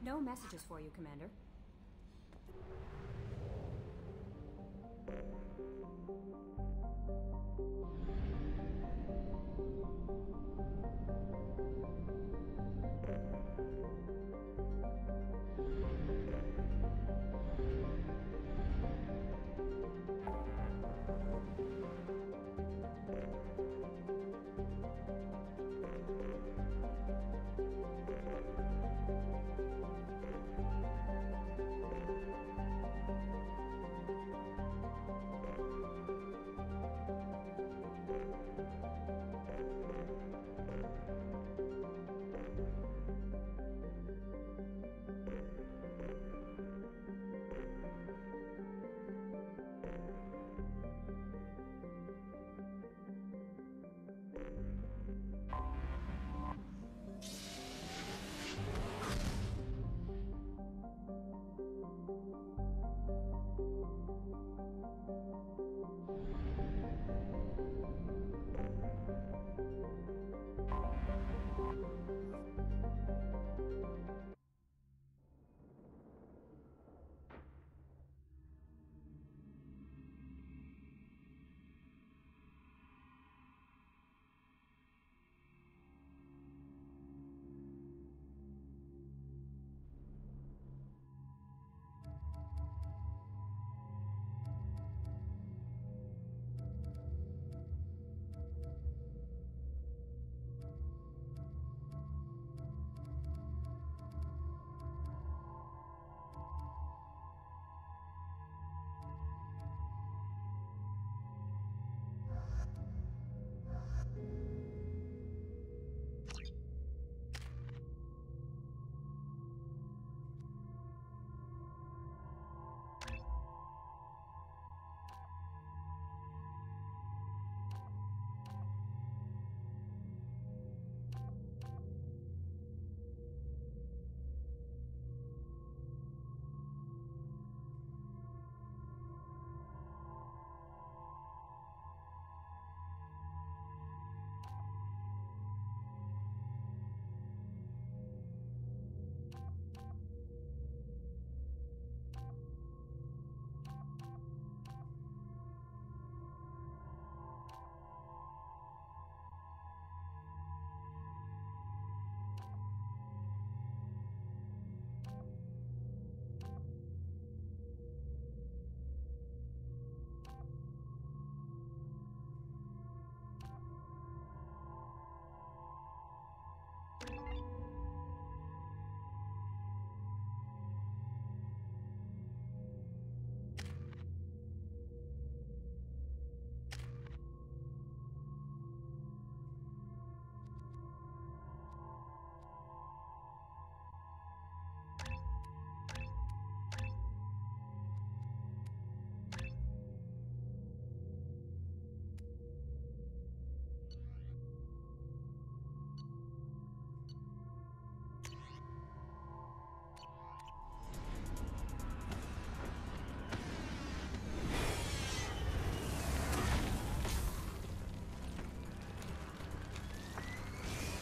No messages for you, Commander.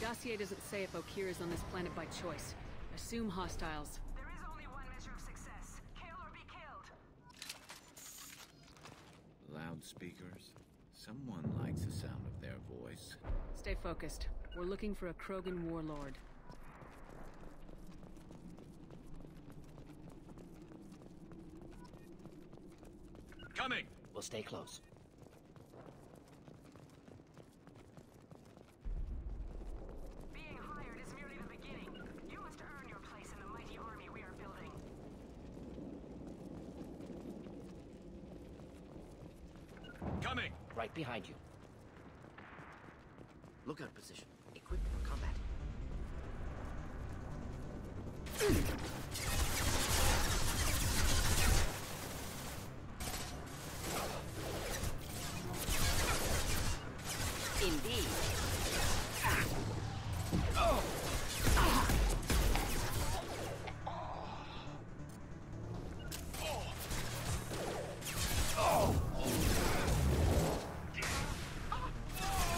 Dossier doesn't say if Okeer is on this planet by choice. Assume hostiles. There is only one measure of success. Kill or be killed. Loudspeakers? Someone likes the sound of their voice. Stay focused. We're looking for a Krogan warlord. Coming! We'll stay close. Being hired is merely the beginning. You must earn your place in the mighty army we are building. Coming! Right behind you. Lookout position. Equipped for combat. Indeed.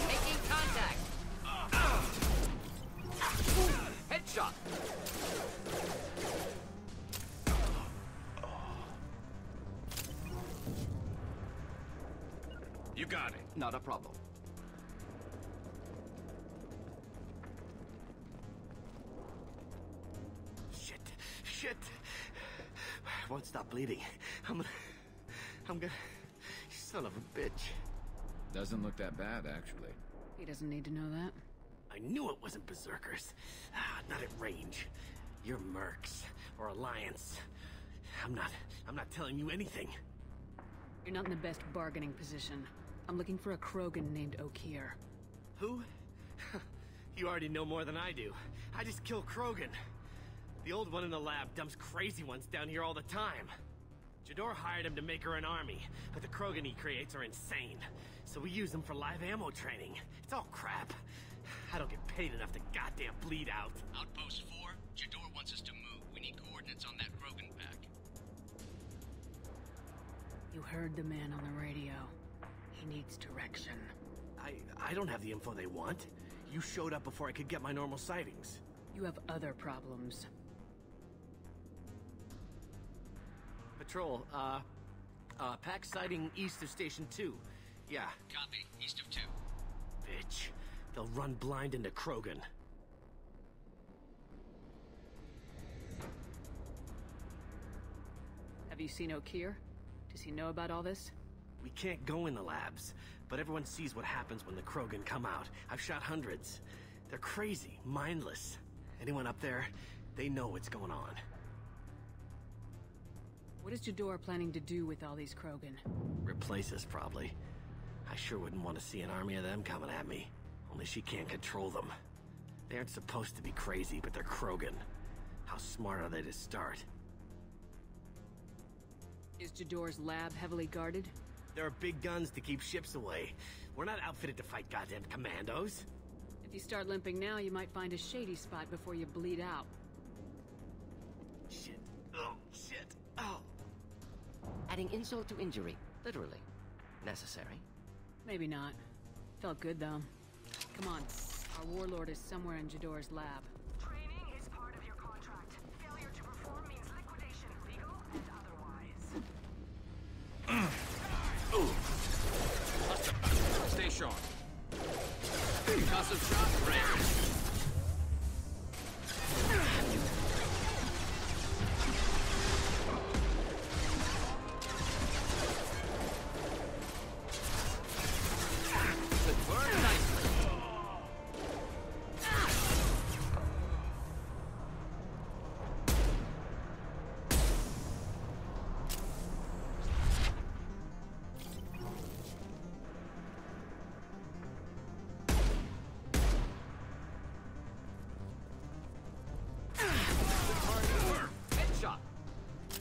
Making contact. Headshot. You got it. Not a problem. Shit! I won't stop bleeding. I'm gonna... Son of a bitch. Doesn't look that bad, actually. He doesn't need to know that. I knew it wasn't Berserkers. Not at range. You're Mercs. Or Alliance. I'm not telling you anything. You're not in the best bargaining position. I'm looking for a Krogan named Okeer. Who? You already know more than I do. I just kill Krogan. The old one in the lab dumps crazy ones down here all the time. Jador hired him to make her an army, but the Krogan he creates are insane. So we use them for live ammo training. It's all crap. I don't get paid enough to goddamn bleed out. Outpost 4, Jador wants us to move. We need coordinates on that Krogan pack. You heard the man on the radio. He needs direction. I don't have the info they want. You showed up before I could get my normal sightings. You have other problems. Patrol, pack sighting east of Station 2. Yeah. Copy. East of 2. Bitch. They'll run blind into Krogan. Have you seen Okeer? Does he know about all this? We can't go in the labs, but everyone sees what happens when the Krogan come out. I've shot hundreds. They're crazy, mindless. Anyone up there, they know what's going on. What is Jador planning to do with all these Krogan? Replace us, probably. I sure wouldn't want to see an army of them coming at me. Only she can't control them. They aren't supposed to be crazy, but they're Krogan. How smart are they to start? Is Jador's lab heavily guarded? There are big guns to keep ships away. We're not outfitted to fight goddamn commandos. If you start limping now, you might find a shady spot before you bleed out. Shit. Oh, shit. Oh. Adding insult to injury. Literally. Necessary. Maybe not. Felt good, though. Come on. Our warlord is somewhere in Jador's lab. Training is part of your contract. Failure to perform means liquidation, legal and otherwise. Stay sharp. Concussive shot, ready.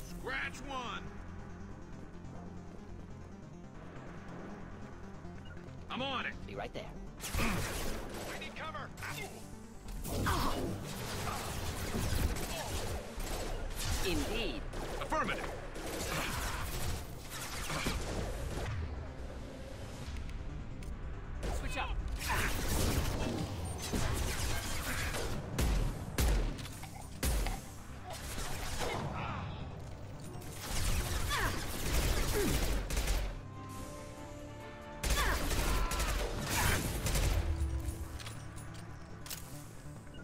Scratch one. I'm on it. Be right there. I need cover. Indeed. Affirmative. Switch up.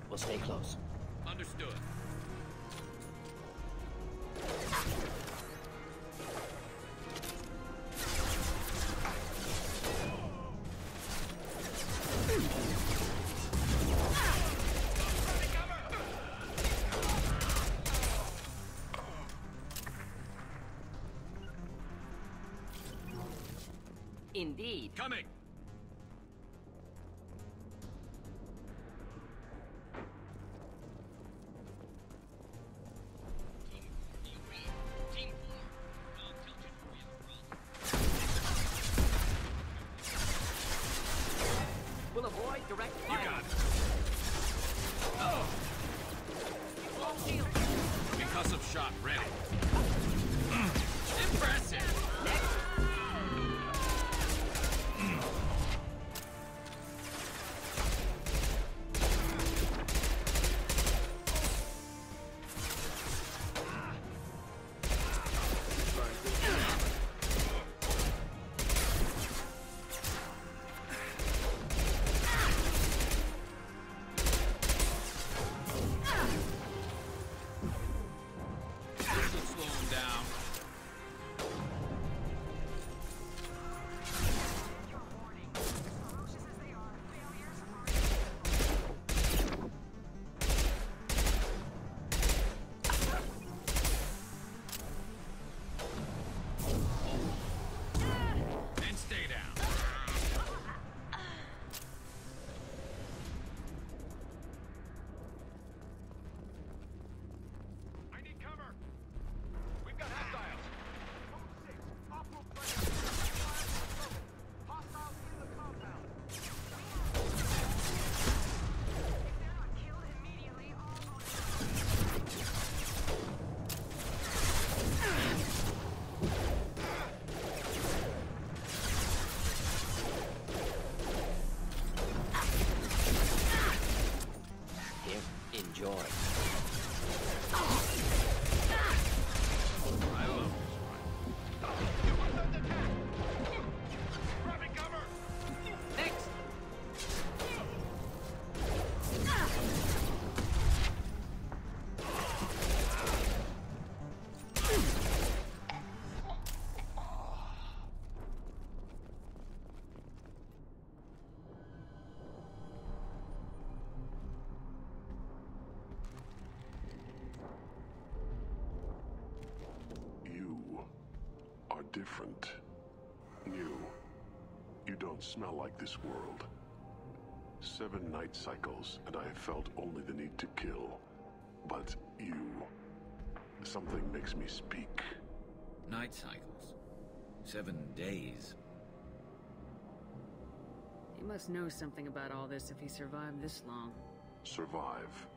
We'll stay close. Understood. Indeed. Coming! Do you read? Team 4. I'll tell Jador we have a problem. We'll avoid direct You fire. got it. Wall shield. Concussive shot ready. Impressive! Next. Should slow him down. Your warning. As ferocious as they are, failures are... And stay down. I need cover. We've got hostiles. If they're not killed immediately, all... Here, enjoy. I love this one. Grabbing cover. Next. You are different. New. You don't smell like this world. 7 night cycles, and I have felt only the need to kill. But you... Something makes me speak. Night cycles. 7 days. He must know something about all this if he survived this long. Survive.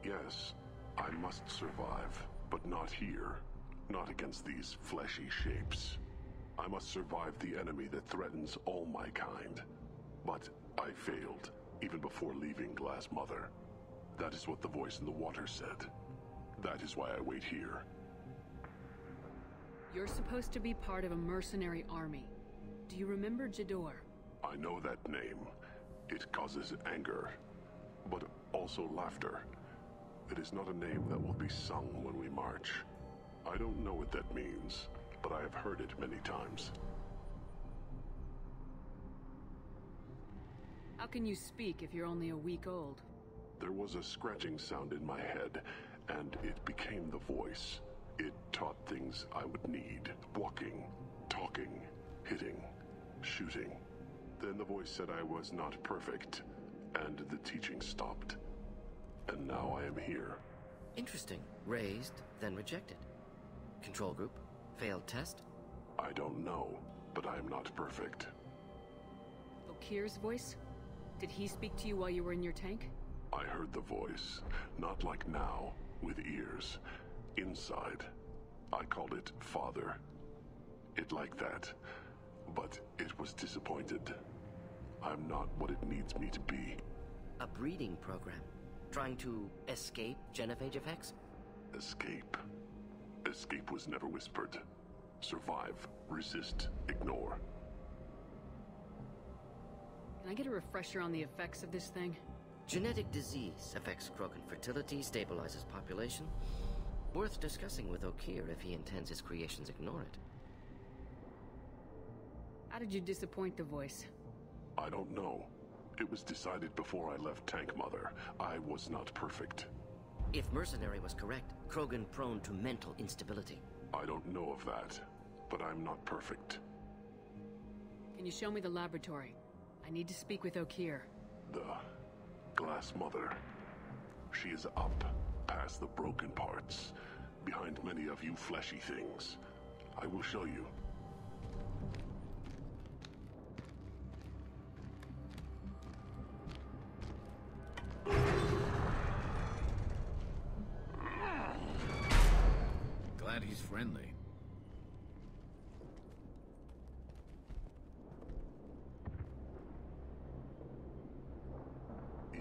Yes, I must survive, but not here. Not against these fleshy shapes. I must survive the enemy that threatens all my kind. But I failed, even before leaving Glass Mother. That is what the voice in the water said. That is why I wait here. You're supposed to be part of a mercenary army. Do you remember Jador? I know that name. It causes anger, but also laughter. It is not a name that will be sung when we march. I don't know what that means, but I have heard it many times. How can you speak if you're only a week old? There was a scratching sound in my head, and it became the voice. It taught things I would need. Walking, talking, hitting, shooting. Then the voice said I was not perfect, and the teaching stopped. And now I am here. Interesting. Raised, then rejected. Control group. Failed test. I don't know, but I am not perfect. Okir's voice? Did he speak to you while you were in your tank? I heard the voice, not like now, with ears. Inside. I called it Father. It like that. But it was disappointed. I'm not what it needs me to be. A breeding program. Trying to escape genophage effects? Escape. Escape was never whispered. Survive, resist, ignore. Can I get a refresher on the effects of this thing? Genetic disease affects Krogan fertility, stabilizes population. Worth discussing with Okir if he intends his creations ignore it. How did you disappoint the voice? I don't know. It was decided before I left Tank Mother. I was not perfect. If Mercenary was correct, Krogan prone to mental instability. I don't know of that, but I'm not perfect. Can you show me the laboratory? I need to speak with Okeer. The Glass Mother. She is up, past the broken parts, behind many of you fleshy things. I will show you. Glad he's friendly.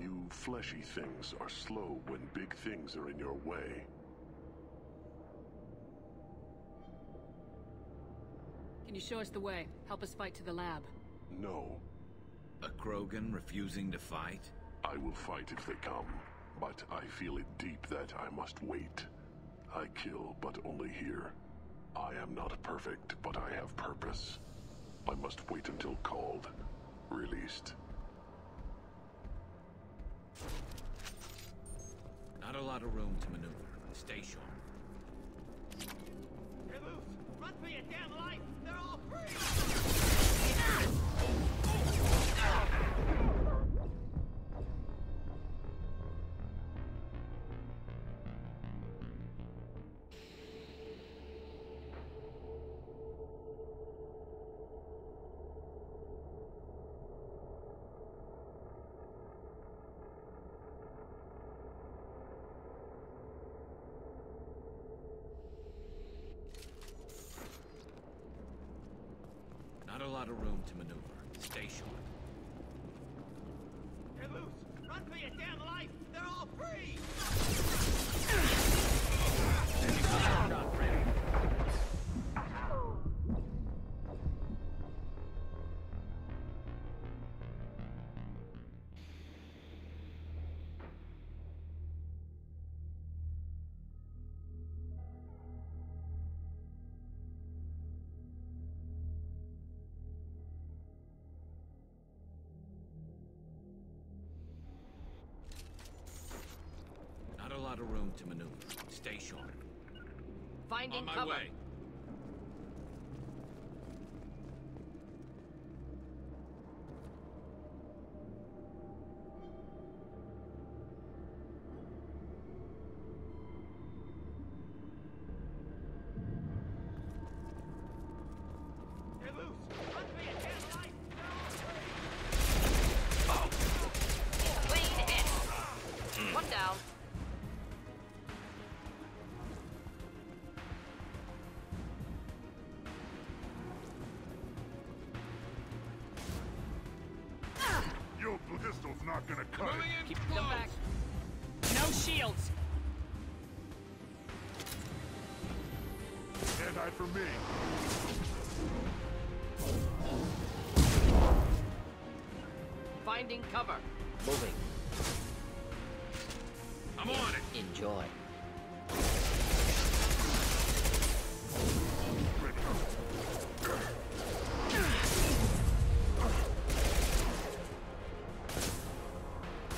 You fleshy things are slow when big things are in your way. Can you show us the way? Help us fight to the lab. No, A Krogan refusing to fight? I will fight if they come, but I feel it deep that I must wait. I kill, but only here. I am not perfect, but I have purpose. I must wait until called, released. Not a lot of room to maneuver. Stay sharp. They're loose! Run for your damn life! They're all free! Not a lot of room to maneuver. Stay sharp. They're loose! Run for your damn life! They're all free! Not a lot of room to maneuver. Stay sharp. Finding On my cover. way. They're loose! Run for your damn life! Clean hit. One down. Your pistol's not gonna cut Moving in Keep close. them back. No shields! Dead-eye for me. Finding cover. Moving. I'm on it. Enjoy.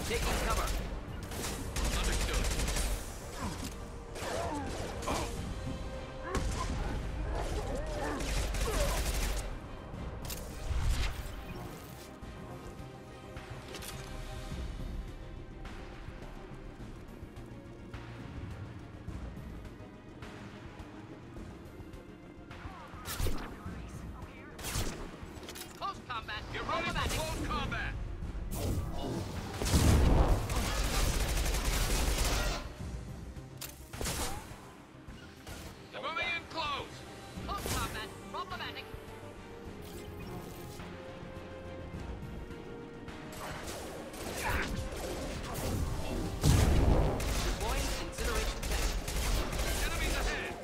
Taking cover. Understood. Close combat. Get ready for close combat. They're moving in close. Close combat. Problematic. Deploying incineration tank. Enemies ahead.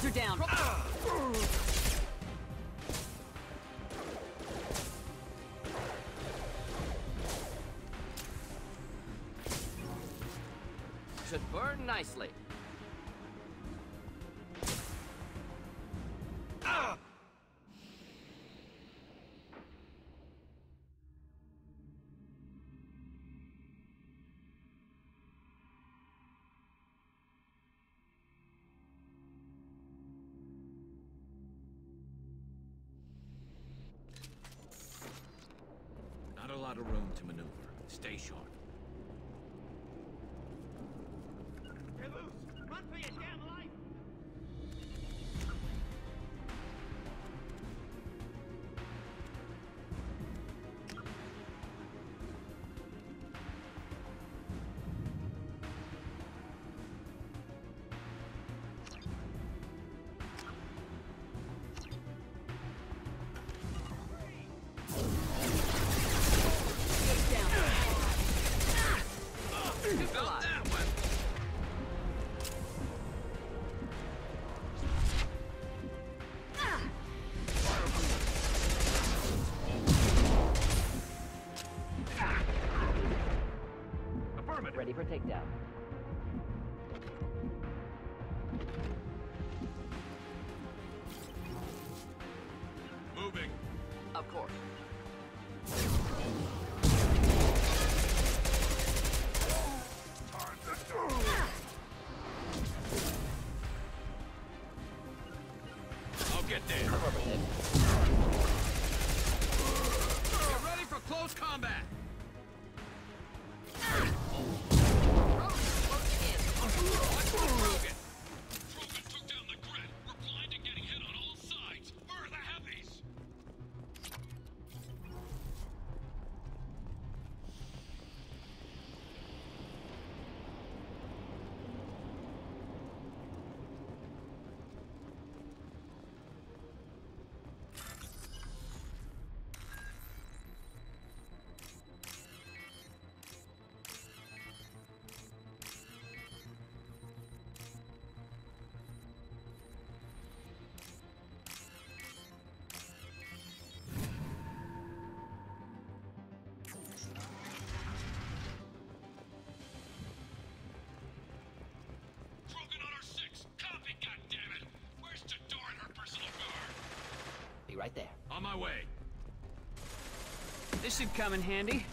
Shields are down. Should burn nicely. Not a lot of room to maneuver. Stay sharp. You're loose! Run for your damn life! Felt that one. Affirmative. Ready for takedown. Moving. Of course. I'll get there. Affirmative. Get ready for close combat. Krogan. Krogan took down the grid. We're blind and getting hit on all sides. Where are the heavies? Krogan on our 6. Copy, goddammit. Where's Jador and her personal guard? Be right there. On my way. This should come in handy.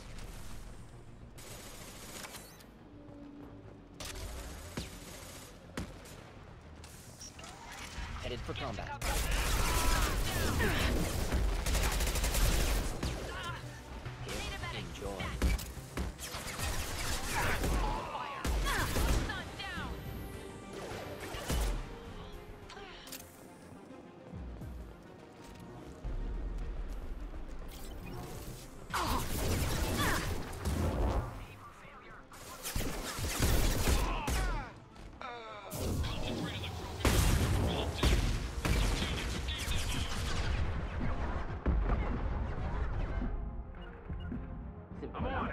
Headed for combat. Enjoy. Concentrate on the Krogan. Roll deep. Continue to gain them over. I'm on it.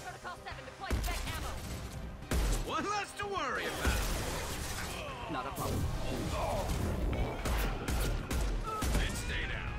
Protocol 7, deploy spec ammo. One less to worry about. Not a problem. And stay down.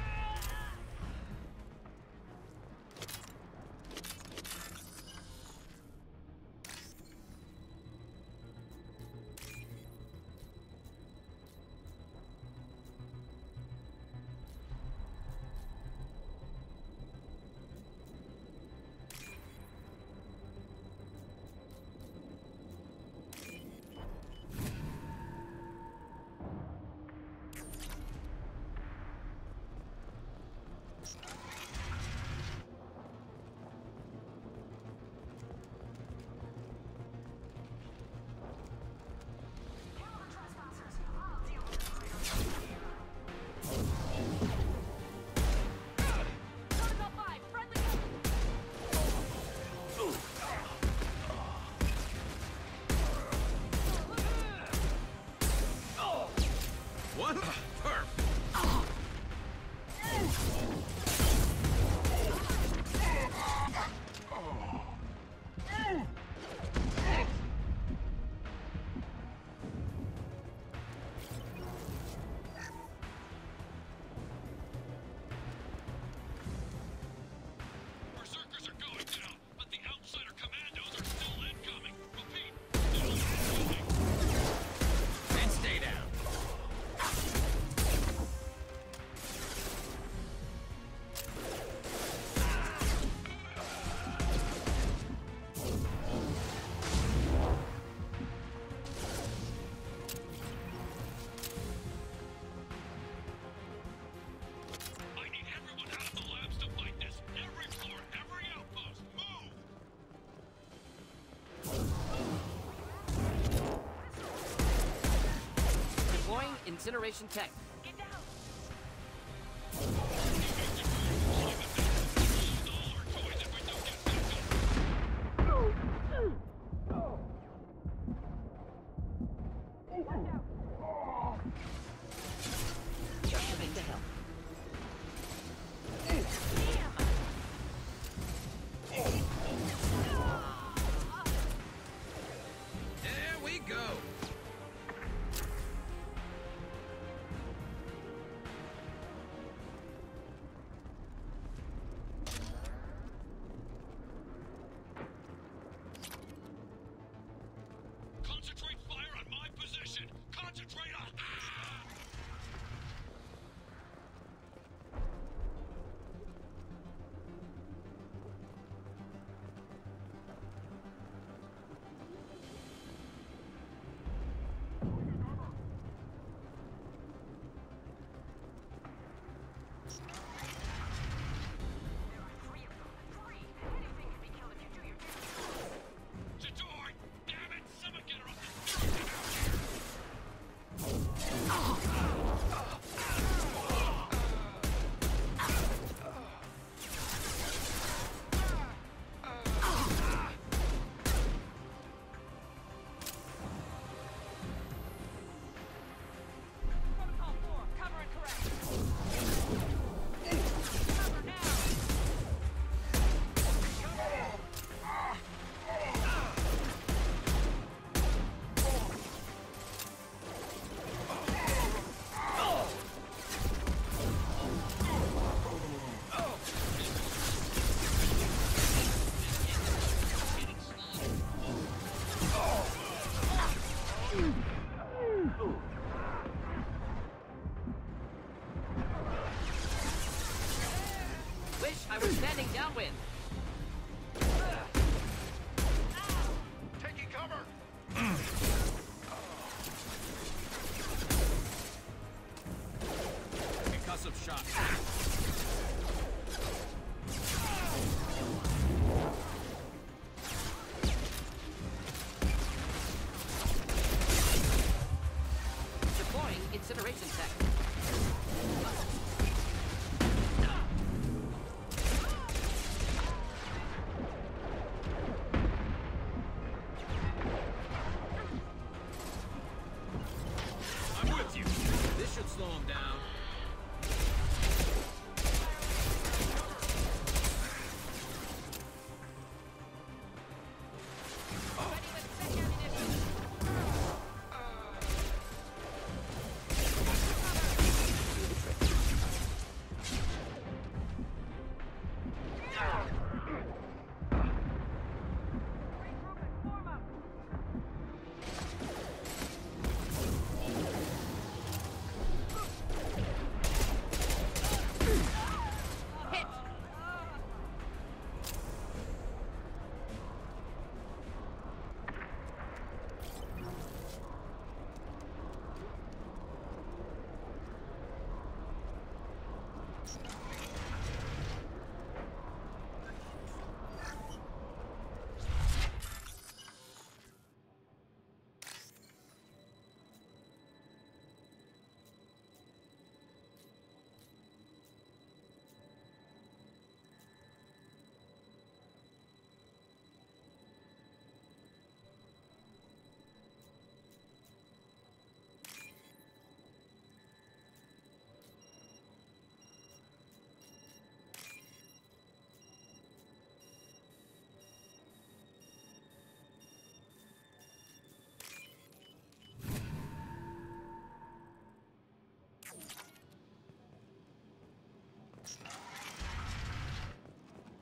incineration tech. Get down! Just coming to help. There we go. Concentrate fire on my position! Concentrate on... There are 3 of them. 3! Anything can be killed if you do your duty. Jador! Damn it! Someone get her up Protocol 4, cover and correct. Cover now! Wish I were standing downwind. Taking cover! Concussive shot. Deploying incineration tech. I'm with you. This should slow him down.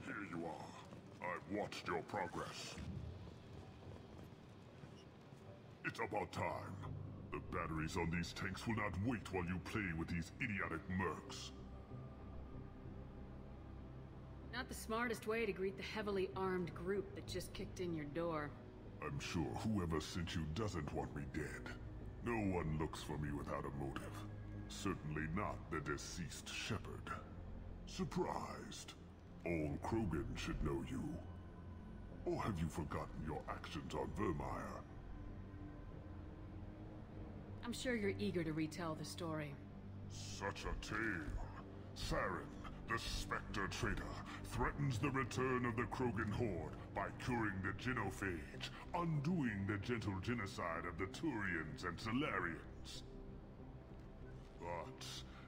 Here you are. I've watched your progress. It's about time. The batteries on these tanks will not wait while you play with these idiotic mercs. Not the smartest way to greet the heavily armed group that just kicked in your door. I'm sure whoever sent you doesn't want me dead. No one looks for me without a motive. Certainly not the deceased Shepard. Surprised. All Krogan should know you. Or have you forgotten your actions on Vermeer? I'm sure you're eager to retell the story. Such a tale. Saren, the Spectre Traitor, threatens the return of the Krogan Horde by curing the genophage, undoing the gentle genocide of the Turians and Solarians. But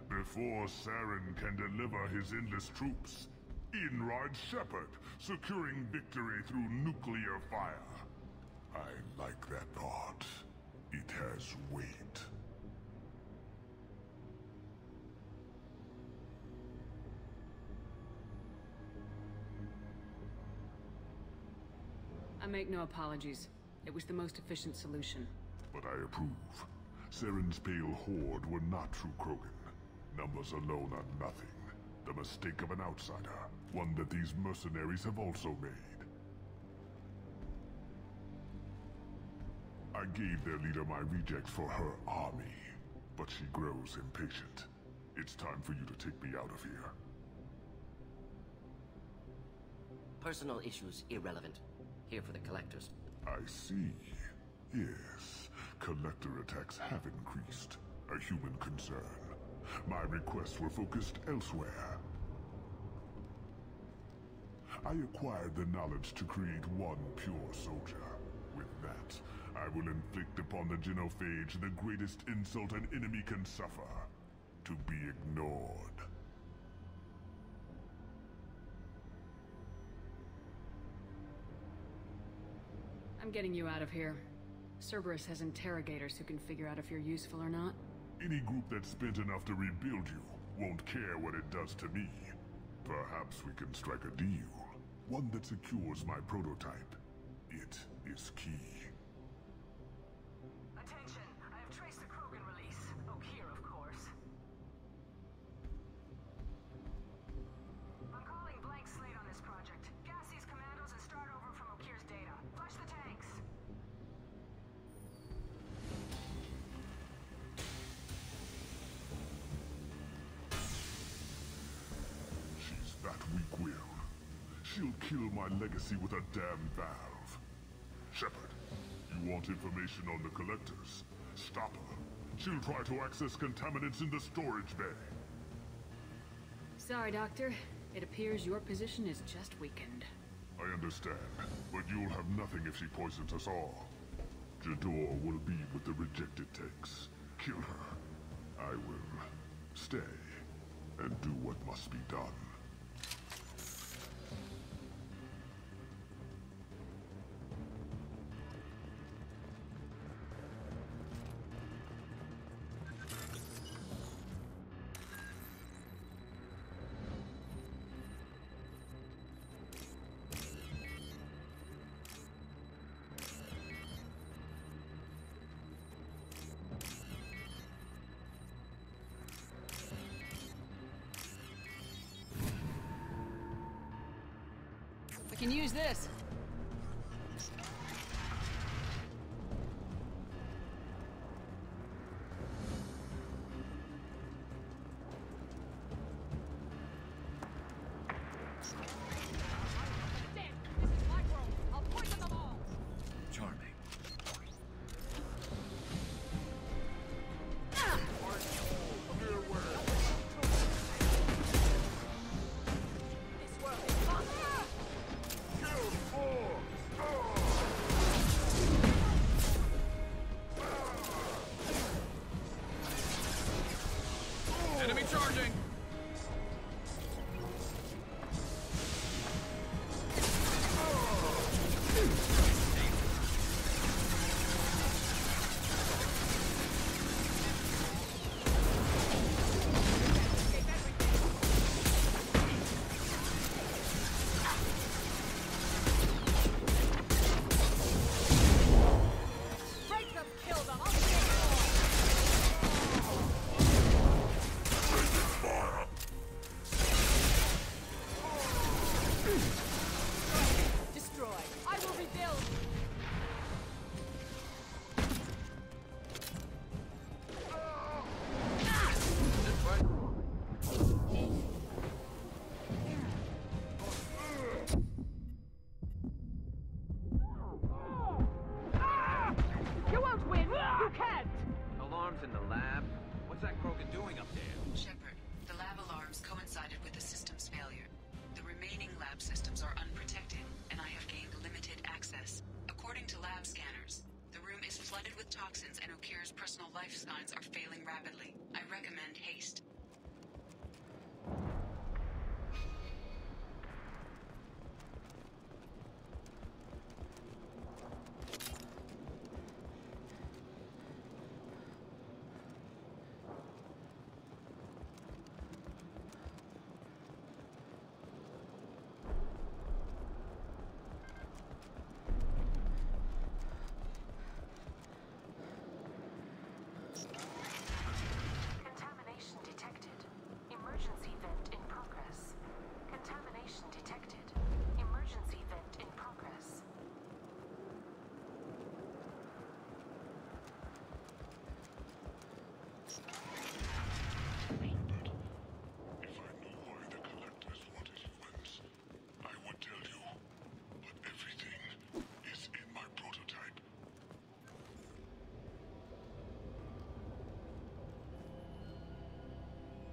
before Saren can deliver his endless troops, in rides Shepard, securing victory through nuclear fire. I like that part. It has weight. I make no apologies. It was the most efficient solution. But I approve. Saren's pale horde were not true Krogan. Numbers alone are nothing. The mistake of an outsider. One that these mercenaries have also made. I gave their leader my rejects for her army. But she grows impatient. It's time for you to take me out of here. Personal issues irrelevant. Here for the collectors. I see. Yes, collector attacks have increased. A human concern. My requests were focused elsewhere. I acquired the knowledge to create one pure soldier. With that, I will inflict upon the genophage the greatest insult an enemy can suffer. To be ignored. I'm getting you out of here. Cerberus has interrogators who can figure out if you're useful or not. Any group that's spent enough to rebuild you won't care what it does to me. Perhaps we can strike a deal. One that secures my prototype. It is key. Attention, I have traced the Krogan release. Okeer, of course. I'm calling blank slate on this project. Gas these commandos and start over from Okeer's data. Flush the tanks. She's that weak-willed. She'll kill my legacy with a damn valve. Shepard, you want information on the Collectors? Stop her. She'll try to access contaminants in the storage bay. Sorry, Doctor. It appears your position is just weakened. I understand, but you'll have nothing if she poisons us all. Jador will be with the rejected tanks. Kill her. I will stay and do what must be done. We can use this. Charming. Enemy charging! Break them, kill them, I'll take it all! Destroy. I will rebuild. alarms in the lab? What's that Krogan doing up there? Shepard, the lab alarms coincided with the system's failure. The remaining lab systems are unprotected, and I have gained limited access. According to lab scanners, the room is flooded with toxins and Okir's personal life signs are failing rapidly. I recommend haste. Contamination detected. Emergency vent in progress. Contamination detected. Emergency vent in progress. If I knew why the Collectors wanted humans, I would tell you. But everything is in my prototype.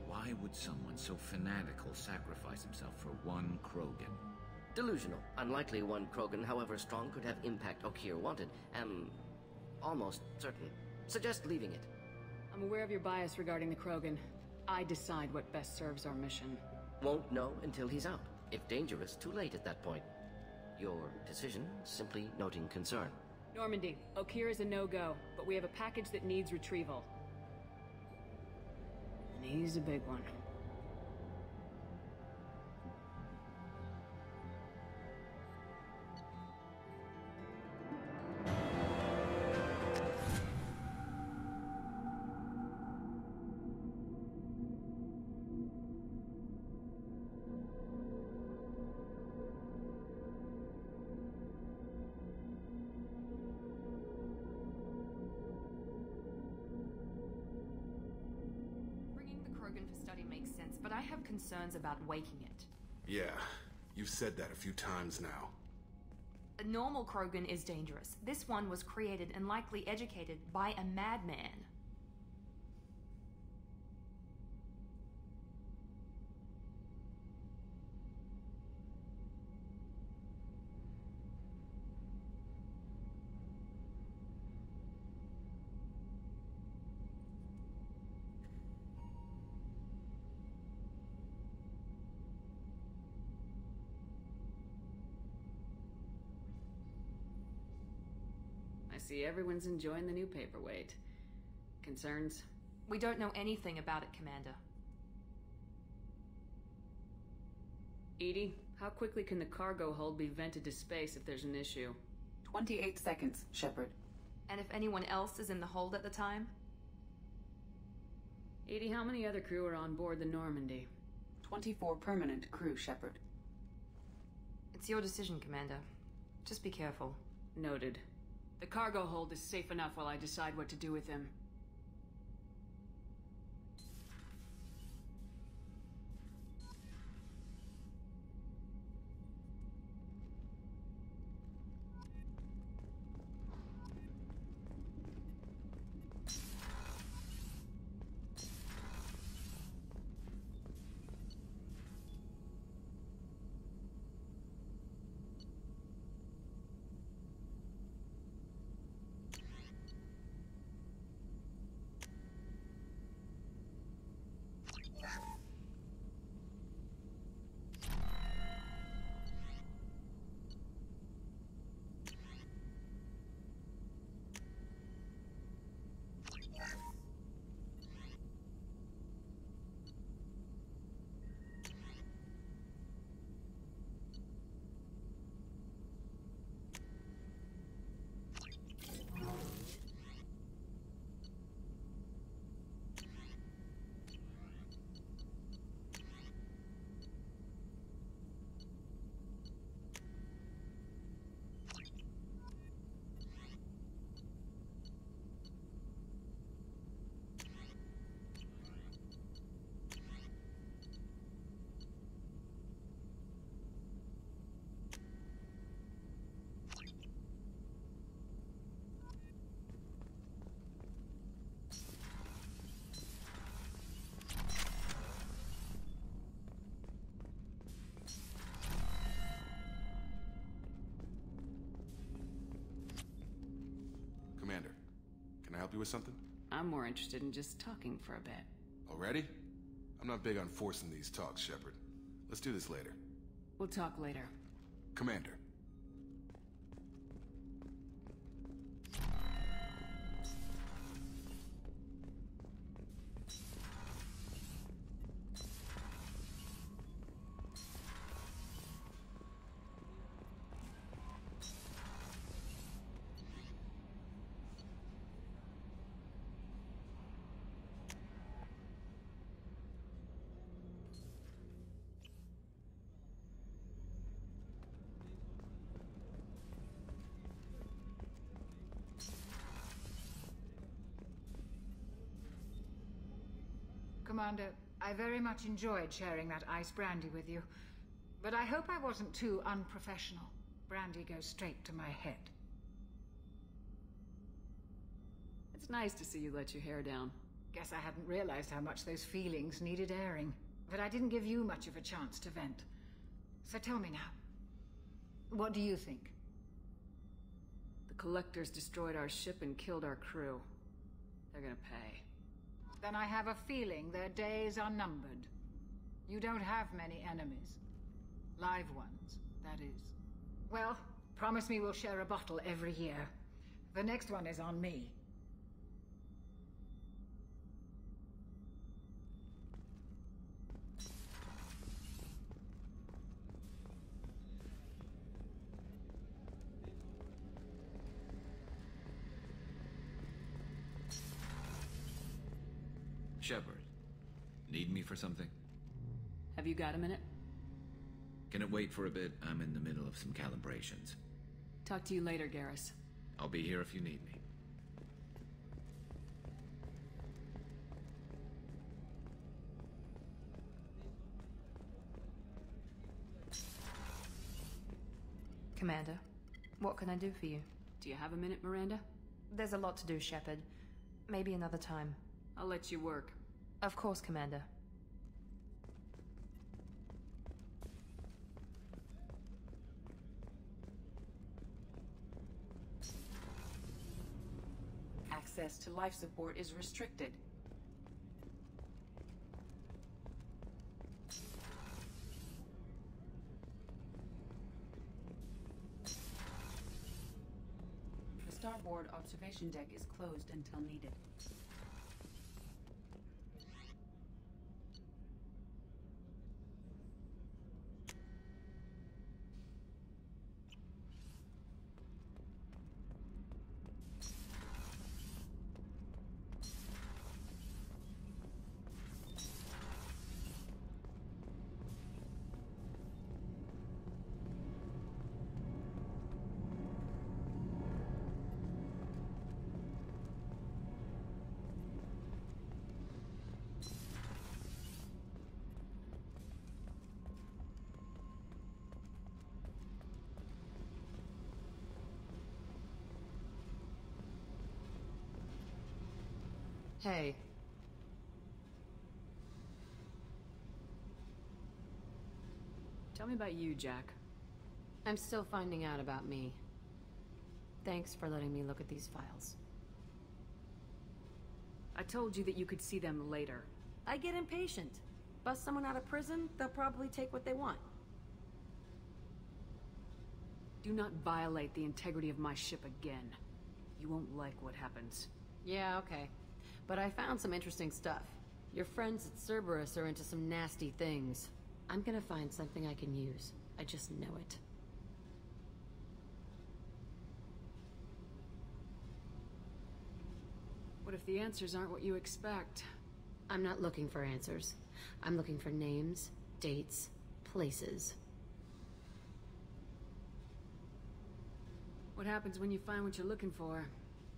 Why would someone so fanatical sacrifice himself for one Krogan? Delusional. Unlikely one Krogan, however strong, could have impact Okir wanted. Am almost certain. Suggest leaving it. I'm aware of your bias regarding the Krogan. I decide what best serves our mission. Won't know until he's out. If dangerous, too late at that point. Your decision, simply noting concern. Normandy, Okir is a no-go, but we have a package that needs retrieval. And he's a big one. Bringing the Krogan for study makes sense, but I have concerns about waking it. Yeah, you've said that a few times now. A normal Krogan is dangerous. This one was created and likely educated by a madman. I see everyone's enjoying the new paperweight. Concerns? We don't know anything about it, Commander. Edie, how quickly can the cargo hold be vented to space if there's an issue? 28 seconds, Shepard. And if anyone else is in the hold at the time? Edie, how many other crew are on board the Normandy? 24 permanent crew, Shepard. It's your decision, Commander. Just be careful. Noted. The cargo hold is safe enough while I decide what to do with him. you with something? I'm more interested in just talking for a bit. Already? I'm not big on forcing these talks, Shepard. Let's do this later. We'll talk later. Commander. Commander, I very much enjoyed sharing that ice brandy with you. But I hope I wasn't too unprofessional. Brandy goes straight to my head. It's nice to see you let your hair down. Guess I hadn't realized how much those feelings needed airing. But I didn't give you much of a chance to vent. So tell me now. What do you think? The Collectors destroyed our ship and killed our crew. They're gonna pay. Then I have a feeling their days are numbered. You don't have many enemies. Live ones, that is. Well, promise me we'll share a bottle every year. The next one is on me. Shepard, need me for something? Have you got a minute? Can it wait for a bit? I'm in the middle of some calibrations. Talk to you later, Garrus. I'll be here if you need me. Commander, what can I do for you? Do you have a minute, Miranda? There's a lot to do, Shepard. Maybe another time. I'll let you work. Of course, Commander. Access to life support is restricted. The starboard observation deck is closed until needed. Hey. Tell me about you, Jack. I'm still finding out about me. Thanks for letting me look at these files. I told you that you could see them later. I get impatient. Bust someone out of prison, they'll probably take what they want. Do not violate the integrity of my ship again. You won't like what happens. Yeah, okay. But I found some interesting stuff. Your friends at Cerberus are into some nasty things. I'm gonna find something I can use. I just know it. What if the answers aren't what you expect? I'm not looking for answers. I'm looking for names, dates, places. What happens when you find what you're looking for?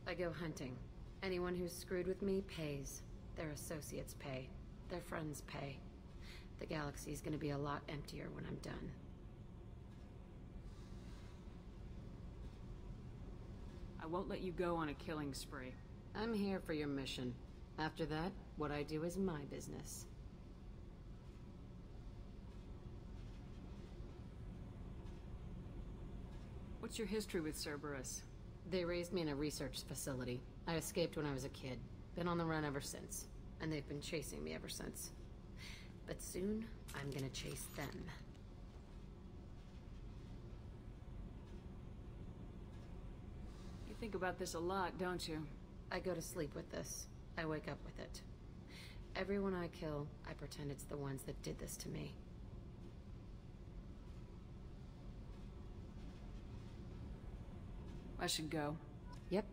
I go hunting. Anyone who's screwed with me pays. Their associates pay. Their friends pay. The galaxy's gonna be a lot emptier when I'm done. I won't let you go on a killing spree. I'm here for your mission. After that, what I do is my business. What's your history with Cerberus? They raised me in a research facility. I escaped when I was a kid. Been on the run ever since. And they've been chasing me ever since. But soon, I'm gonna chase them. You think about this a lot, don't you? I go to sleep with this. I wake up with it. Everyone I kill, I pretend it's the ones that did this to me. I should go. Yep.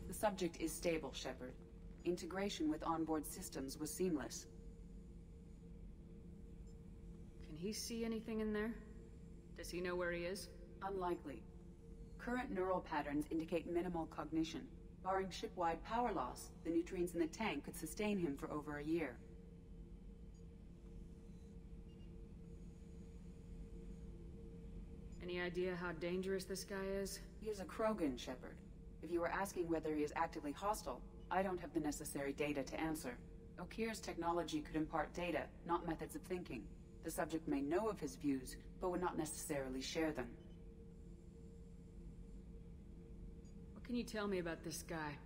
The subject is stable, Shepard. Integration with onboard systems was seamless. Can he see anything in there? Does he know where he is? Unlikely. Current neural patterns indicate minimal cognition. Barring ship-wide power loss, the nutrients in the tank could sustain him for over a year. Any idea how dangerous this guy is? He is a Krogan, Shepard. If you were asking whether he is actively hostile, I don't have the necessary data to answer. Okeer's technology could impart data, not methods of thinking. The subject may know of his views, but would not necessarily share them. What can you tell me about this guy?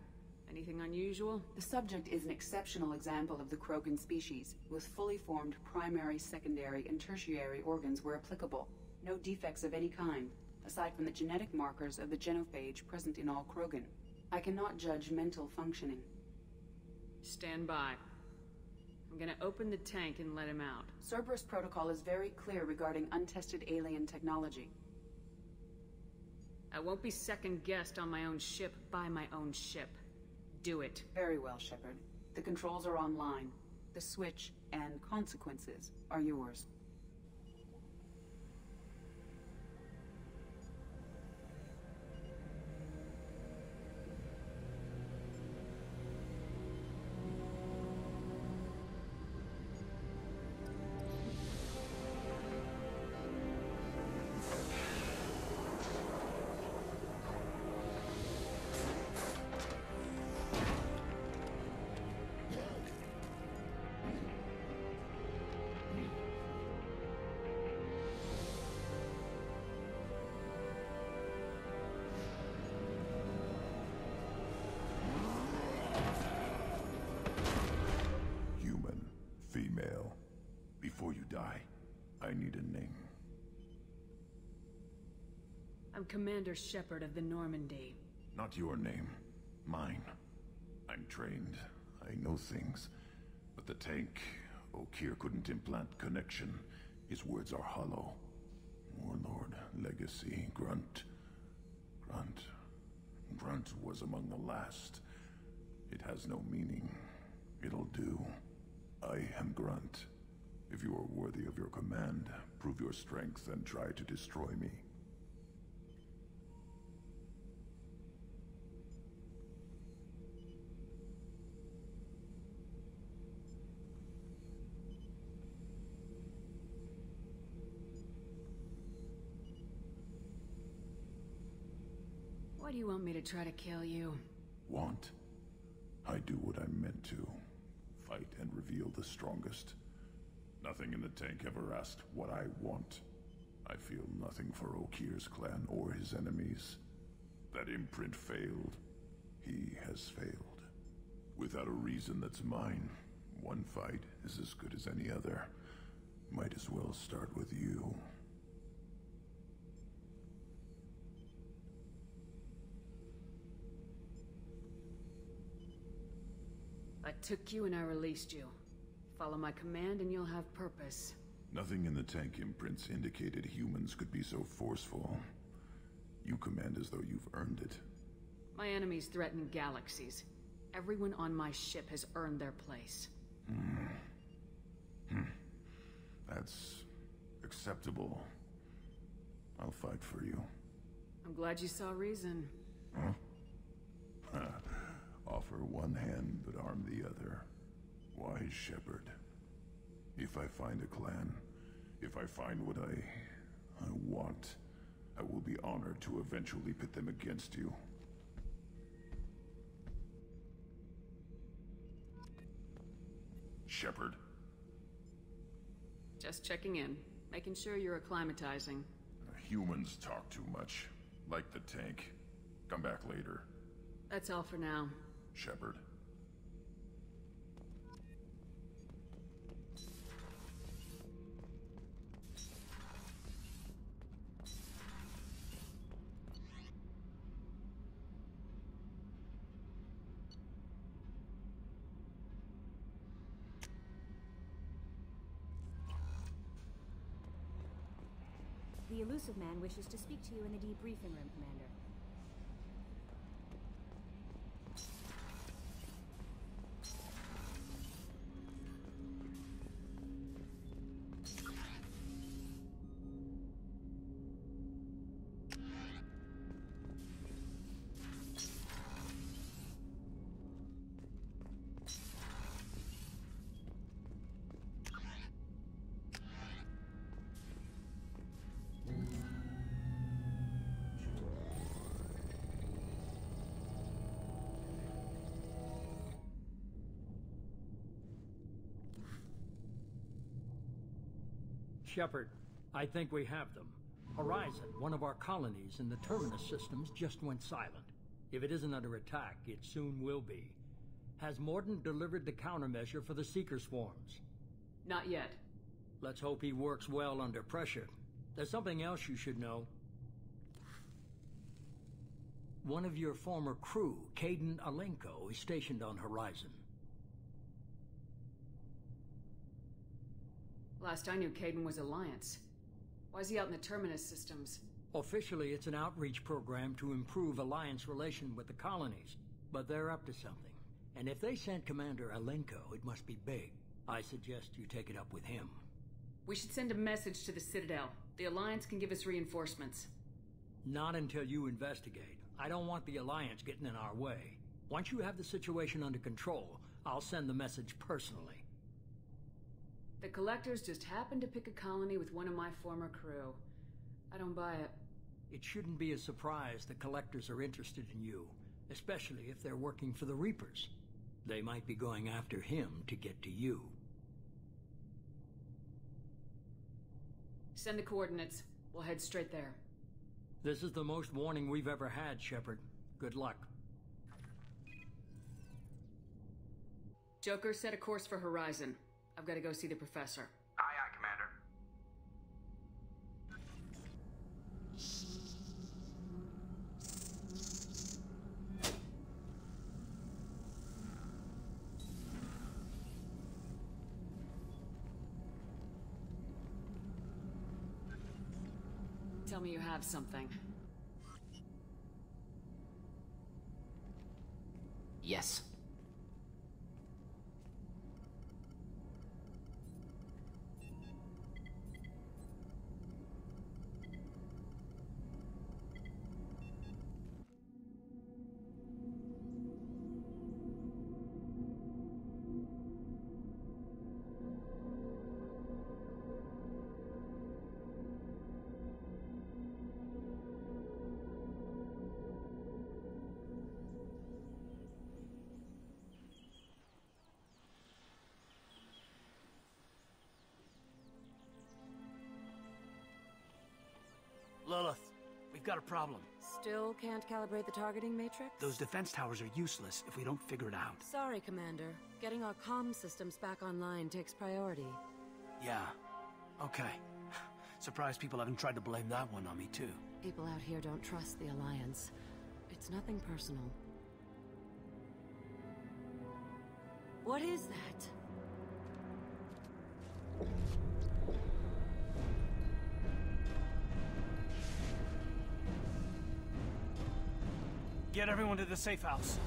Anything unusual? The subject is an exceptional example of the Krogan species, with fully formed primary, secondary, and tertiary organs where applicable. No defects of any kind, aside from the genetic markers of the genophage present in all Krogan. I cannot judge mental functioning. Stand by. I'm gonna open the tank and let him out. Cerberus protocol is very clear regarding untested alien technology. I won't be second-guessed on my own ship by my own ship. Do it. Very well, Shepard. The controls are online. The switch and consequences are yours. I'm Commander Shepard of the Normandy. Not your name. Mine. I'm trained. I know things. But the tank, Okeer couldn't implant connection. His words are hollow. Warlord, Legacy, Grunt. Grunt was among the last. It has no meaning. It'll do. I am Grunt. If you are worthy of your command, prove your strength and try to destroy me. Why do you want me to try to kill you? Want? I do what I'm meant to. Fight and reveal the strongest. Nothing in the tank ever asked what I want. I feel nothing for Okeer's clan or his enemies. That imprint failed. He has failed. Without a reason that's mine, one fight is as good as any other. Might as well start with you. I took you and I released you. Follow my command and you'll have purpose. Nothing in the tank imprints indicated humans could be so forceful. You command as though you've earned it. My enemies threaten galaxies. Everyone on my ship has earned their place. That's acceptable. I'll fight for you. I'm glad you saw reason. Huh? Offer one hand, but arm the other. Wise Shepard. If I find a clan, if I find what I want, I will be honored to eventually pit them against you. Shepard. Just checking in, making sure you're acclimatizing. Humans talk too much. Like the tank. Come back later. That's all for now. Shepard. The Illusive Man wishes to speak to you in the debriefing room, Commander. Shepard, I think we have them. Horizon, one of our colonies in the Terminus systems, just went silent. If it isn't under attack, it soon will be. Has Mordin delivered the countermeasure for the Seeker swarms? Not yet. Let's hope he works well under pressure. There's something else you should know. One of your former crew, Kaidan Alenko, is stationed on Horizon. Last I knew, Kaidan was Alliance. Why is he out in the Terminus systems? Officially, it's an outreach program to improve Alliance relation with the colonies, but they're up to something. And if they sent Commander Alenko, it must be big. I suggest you take it up with him. We should send a message to the Citadel. The Alliance can give us reinforcements. Not until you investigate. I don't want the Alliance getting in our way. Once you have the situation under control, I'll send the message personally. The Collectors just happened to pick a colony with one of my former crew. I don't buy it. It shouldn't be a surprise the Collectors are interested in you, especially if they're working for the Reapers. They might be going after him to get to you. Send the coordinates. We'll head straight there. This is the most warning we've ever had, Shepard. Good luck. Joker, set a course for Horizon. I've got to go see the Professor. Aye, aye, Commander. Tell me you have something. Yes. Lilith, we've got a problem. Still can't calibrate the targeting matrix? Those defense towers are useless if we don't figure it out. Sorry, Commander. Getting our comm systems back online takes priority. Yeah. Okay. Surprised people haven't tried to blame that one on me, too. People out here don't trust the Alliance. It's nothing personal. What is that? Get everyone to the safe house.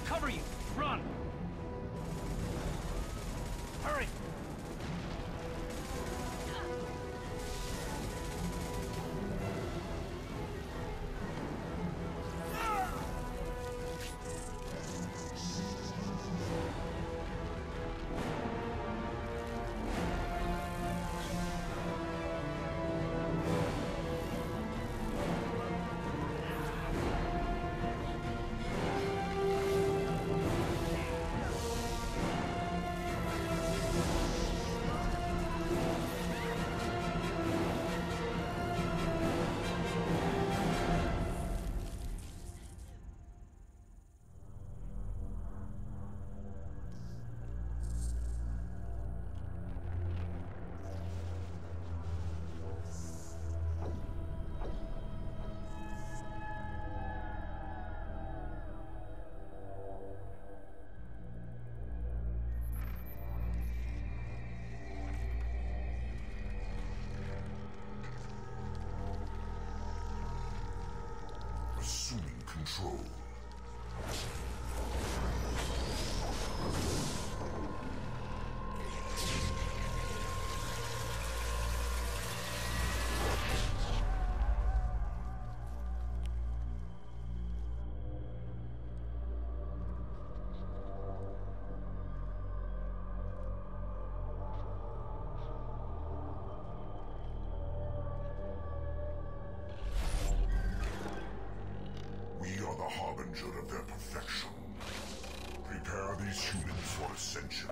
cover you! Run! Hurry! Assuming control. We are the harbinger of their perfection. Prepare these humans for ascension.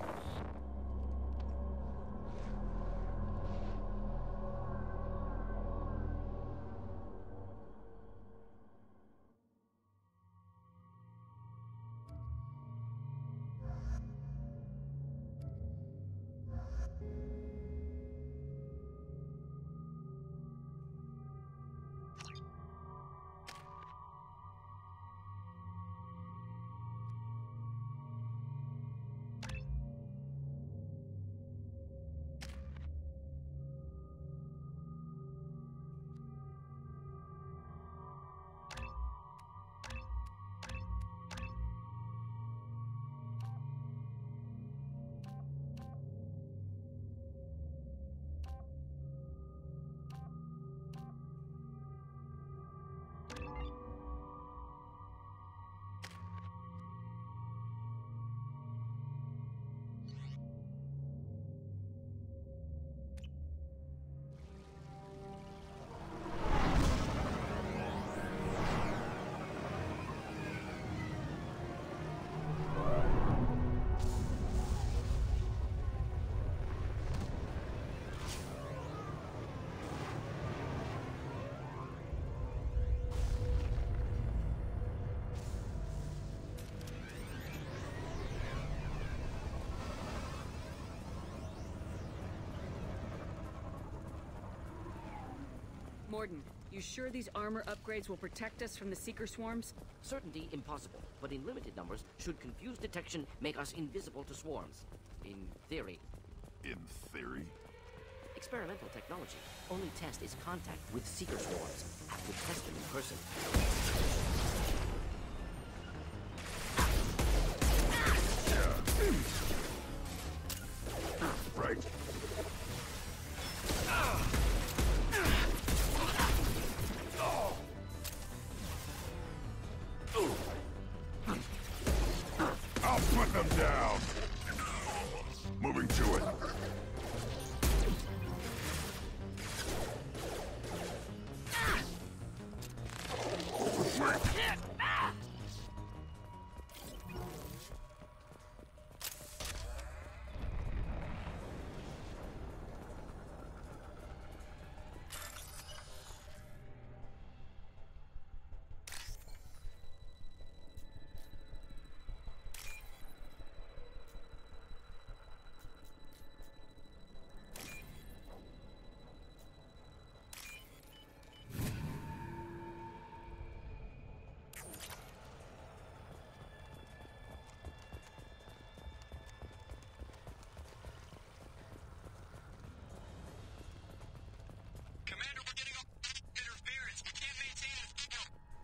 Mordin, you sure these armor upgrades will protect us from the Seeker swarms? Certainty impossible, but in limited numbers, should confused detection make us invisible to swarms. In theory. In theory? Experimental technology. Only test is contact with Seeker swarms. Have to test them in person. Right. I'll put them down. Moving to it.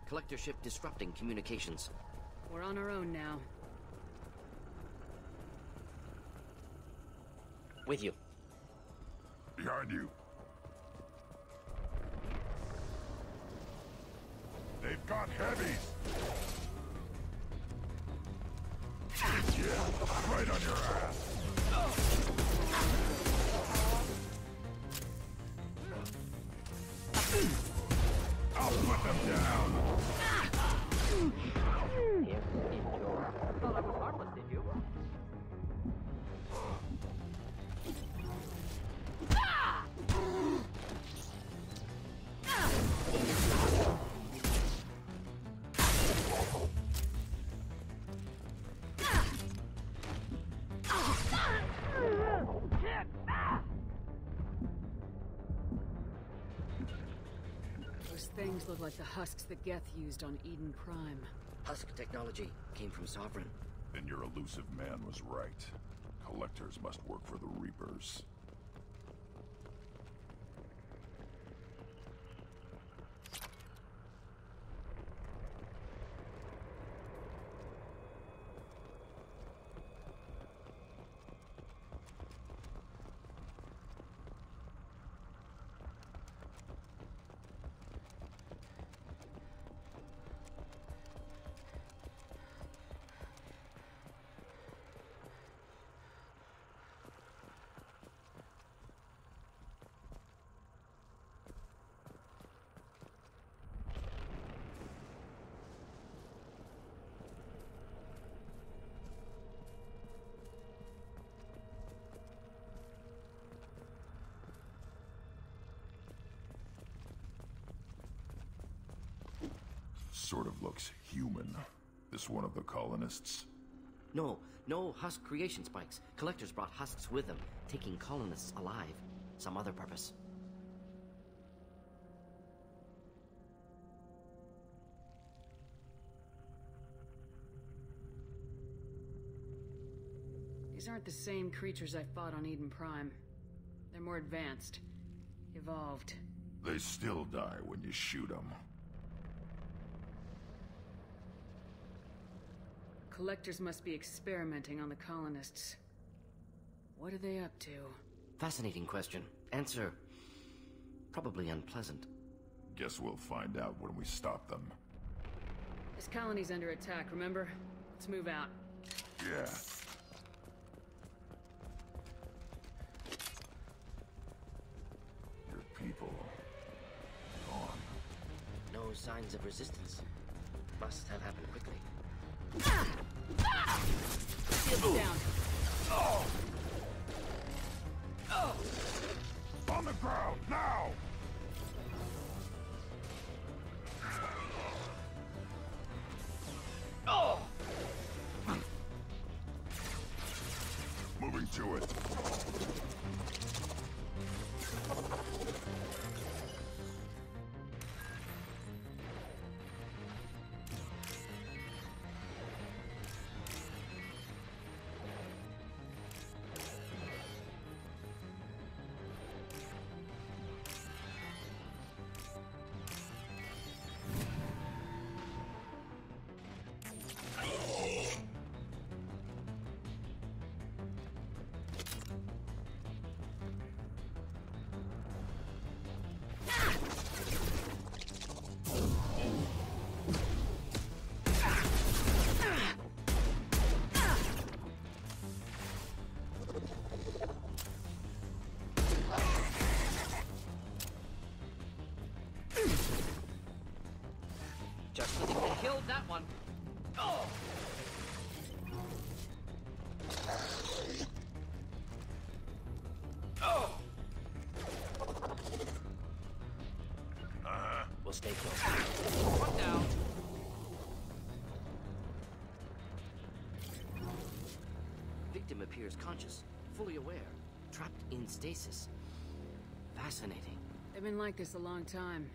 Collector ship disrupting communications. We're on our own now. With you. Behind you. They've got heavies! Yeah, right on your ass! I'll put them down! Thought I was harmless, did you? Those things look like the husks that Geth used on Eden Prime. Husk technology came from Sovereign. Then your elusive man was right. Collectors must work for the Reapers. Sort of looks human. This one of the colonists? No Husk creation spikes. Collectors brought husks with them, taking colonists alive. Some other purpose. These aren't the same creatures I fought on Eden Prime. They're more advanced. Evolved. They still die when you shoot them. Collectors must be experimenting on the colonists. What are they up to? Fascinating question. Answer probably unpleasant. Guess we'll find out when we stop them. This colony's under attack, remember? Let's move out. Yeah. Your people... gone. No signs of resistance. Must have happened quickly. Shields down. On the ground, now! Moving to it. Just think they killed that one. Oh! Oh! We'll stay close. One down. Victim appears conscious, fully aware, trapped in stasis. Fascinating. They've been like this a long time.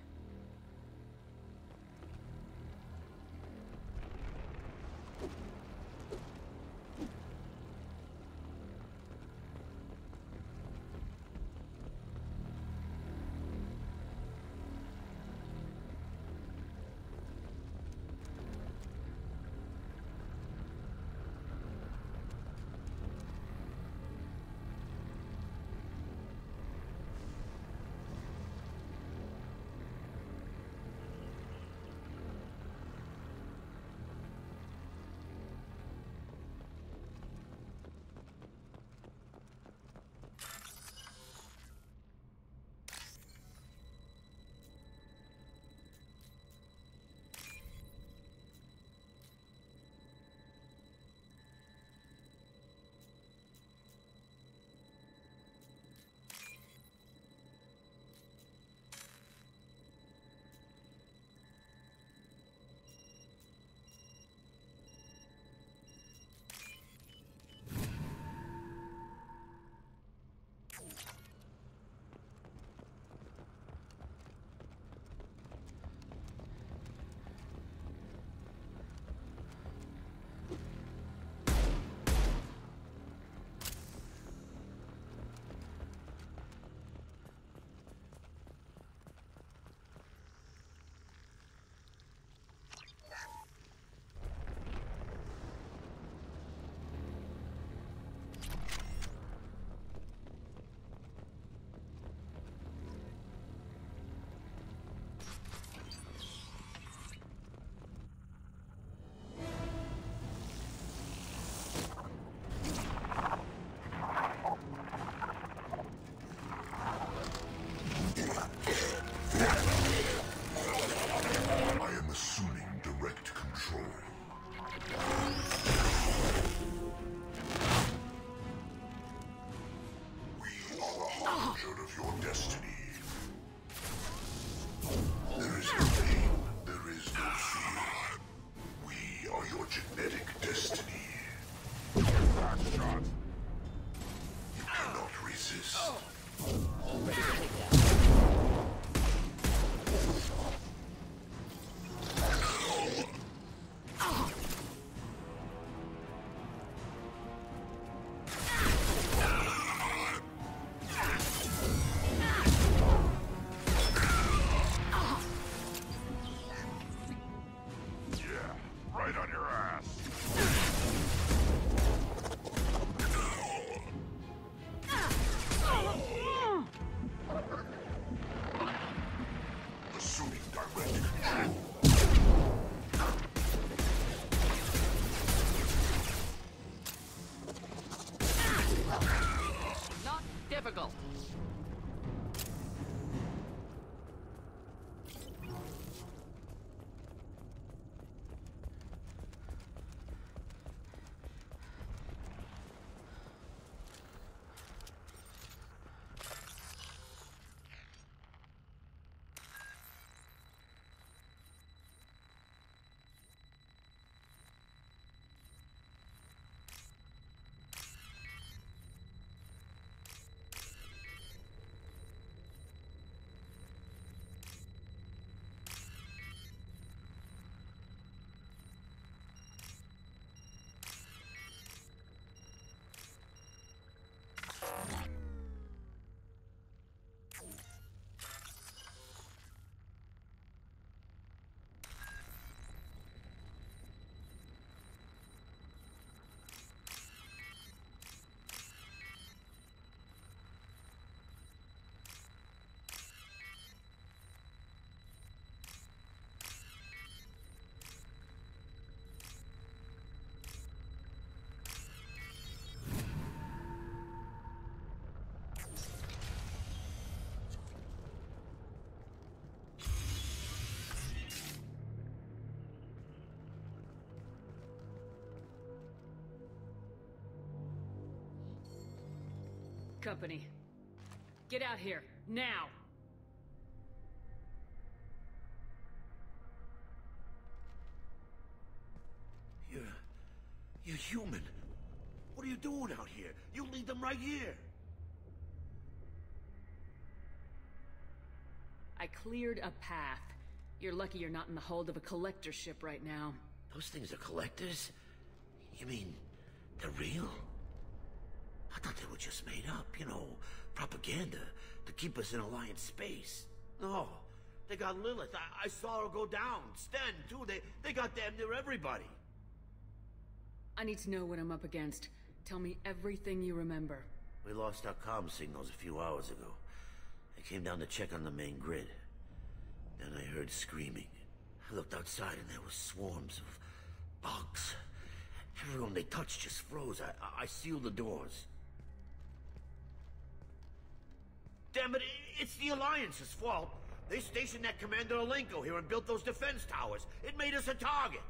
your genetic destiny. Back shot. You cannot resist. Right on your ass. Assuming direct control. Not difficult. Company. Get out here, now! You're human. What are you doing out here? You lead them right here. I cleared a path. You're lucky you're not in the hold of a collector ship right now. Those things are collectors? You mean, they're real? I thought they were just made up, you know, propaganda to keep us in Alliance space. No, they got Lilith. I saw her go down. Sten, too. They got damn near everybody. I need to know what I'm up against. Tell me everything you remember. We lost our comm signals a few hours ago. I came down to check on the main grid. Then I heard screaming. I looked outside and there were swarms of bugs. Everyone they touched just froze. I sealed the doors. Damn it, it's the Alliance's fault. They stationed that Commander Alenko here and built those defense towers. It made us a target.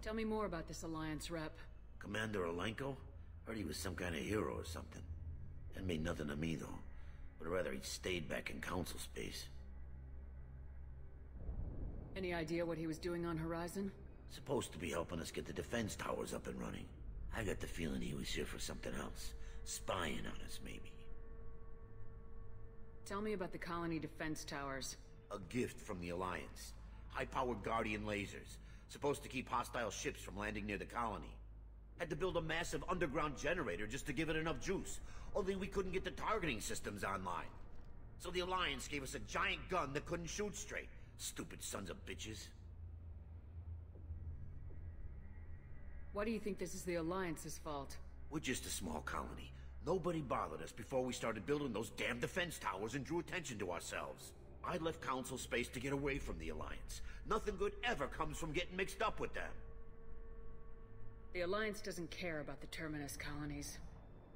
Tell me more about this Alliance rep. Commander Alenko? Heard he was some kind of hero or something. That made nothing to me, though. Would rather he'd stayed back in Council space. Any idea what he was doing on Horizon? Supposed to be helping us get the defense towers up and running. I got the feeling he was here for something else. Spying on us, maybe. Tell me about the colony defense towers. A gift from the Alliance. High-powered Guardian lasers. Supposed to keep hostile ships from landing near the colony. Had to build a massive underground generator just to give it enough juice. Only we couldn't get the targeting systems online. So the Alliance gave us a giant gun that couldn't shoot straight. Stupid sons of bitches. Why do you think this is the Alliance's fault? We're just a small colony. Nobody bothered us before we started building those damn defense towers and drew attention to ourselves. I left Council space to get away from the Alliance. Nothing good ever comes from getting mixed up with them. The Alliance doesn't care about the Terminus colonies.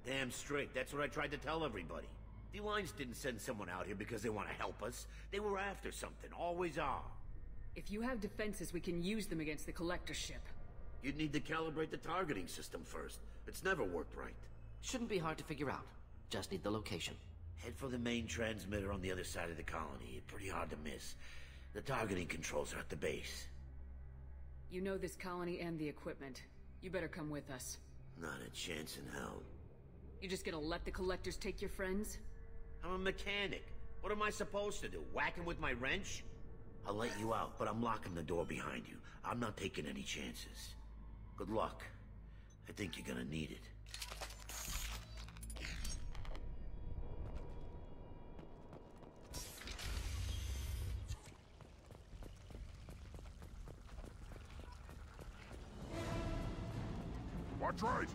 Damn straight, that's what I tried to tell everybody. The Alliance didn't send someone out here because they want to help us. They were after something, always are. If you have defenses, we can use them against the Collector ship. You'd need to calibrate the targeting system first. It's never worked right. Shouldn't be hard to figure out. Just need the location. Head for the main transmitter on the other side of the colony. Pretty hard to miss. The targeting controls are at the base. You know this colony and the equipment. You better come with us. Not a chance in hell. You just gonna let the Collectors take your friends? I'm a mechanic. What am I supposed to do? Whack him with my wrench? I'll let you out, but I'm locking the door behind you. I'm not taking any chances. Good luck. I think you're gonna need it. Watch right!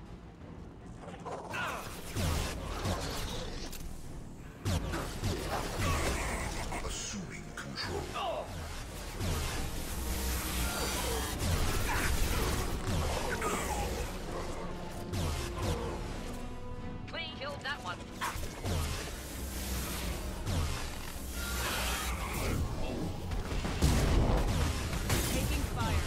Assuming control. We killed that one. Taking fire.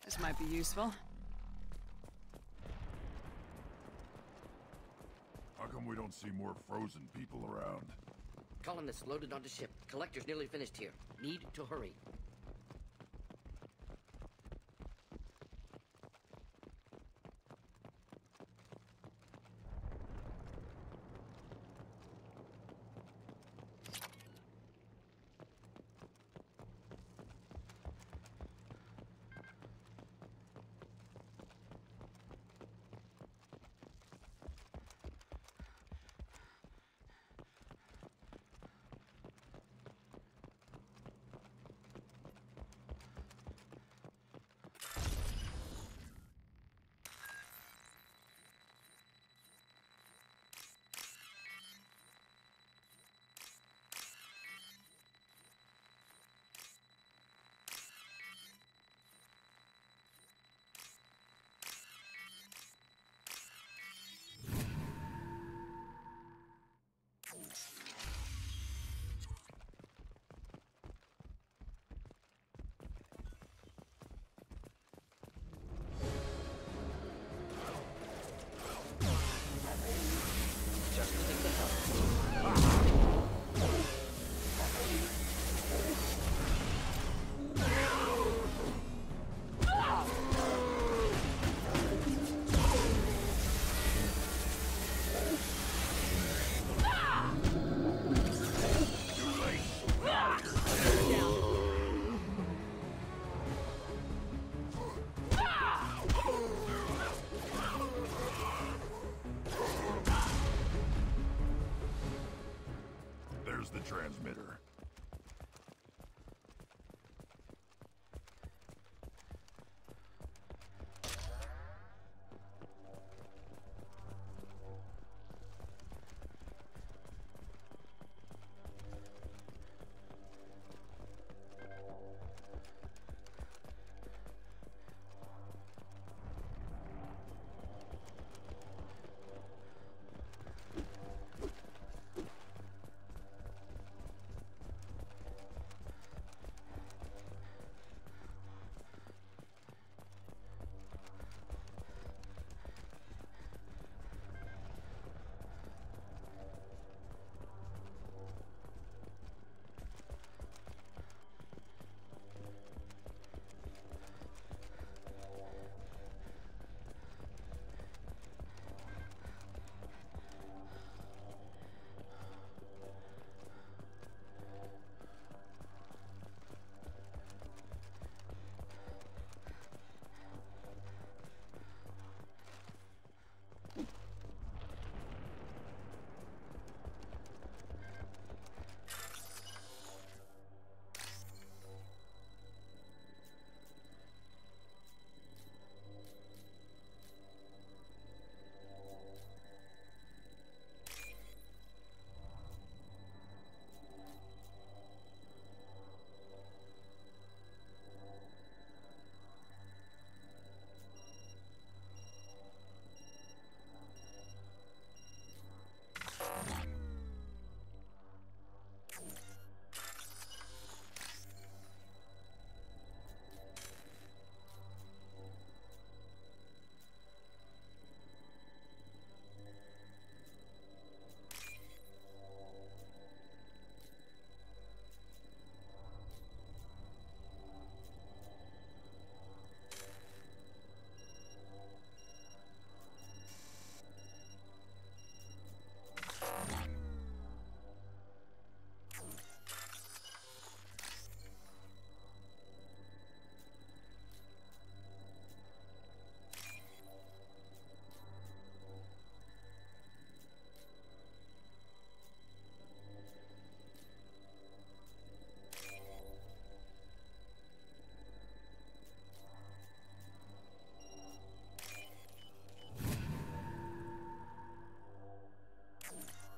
This might be useful. How come we don't see more frozen people around? Colonists loaded onto ship. Collector's nearly finished here. Need to hurry.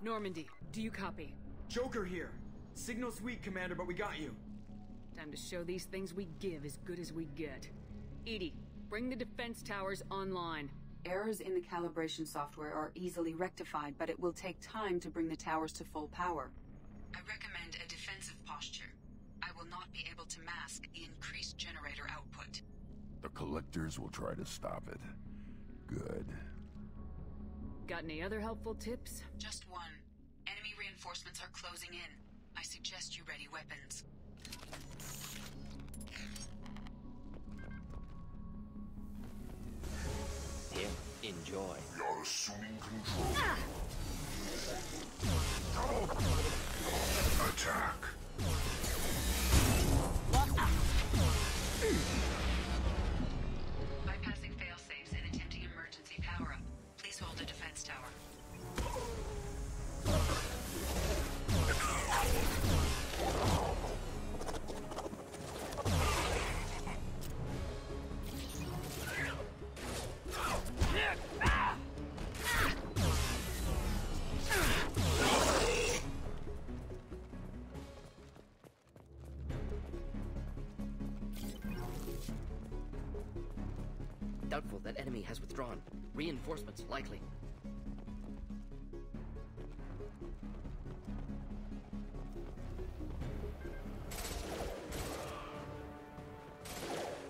Normandy, do you copy? Joker here. Signal's weak, Commander, but we got you. Time to show these things we give as good as we get. EDI, bring the defense towers online. Errors in the calibration software are easily rectified, but it will take time to bring the towers to full power. I recommend a defensive posture. I will not be able to mask the increased generator output. The Collectors will try to stop it. Good. Got any other helpful tips? Just one. Enemy reinforcements are closing in. I suggest you ready weapons. Here, enjoy. You're assuming control. Attack. Bypassing fail-safes and attempting emergency power-up. Please hold a defense tower. Doubtful that enemy has withdrawn. Reinforcements likely.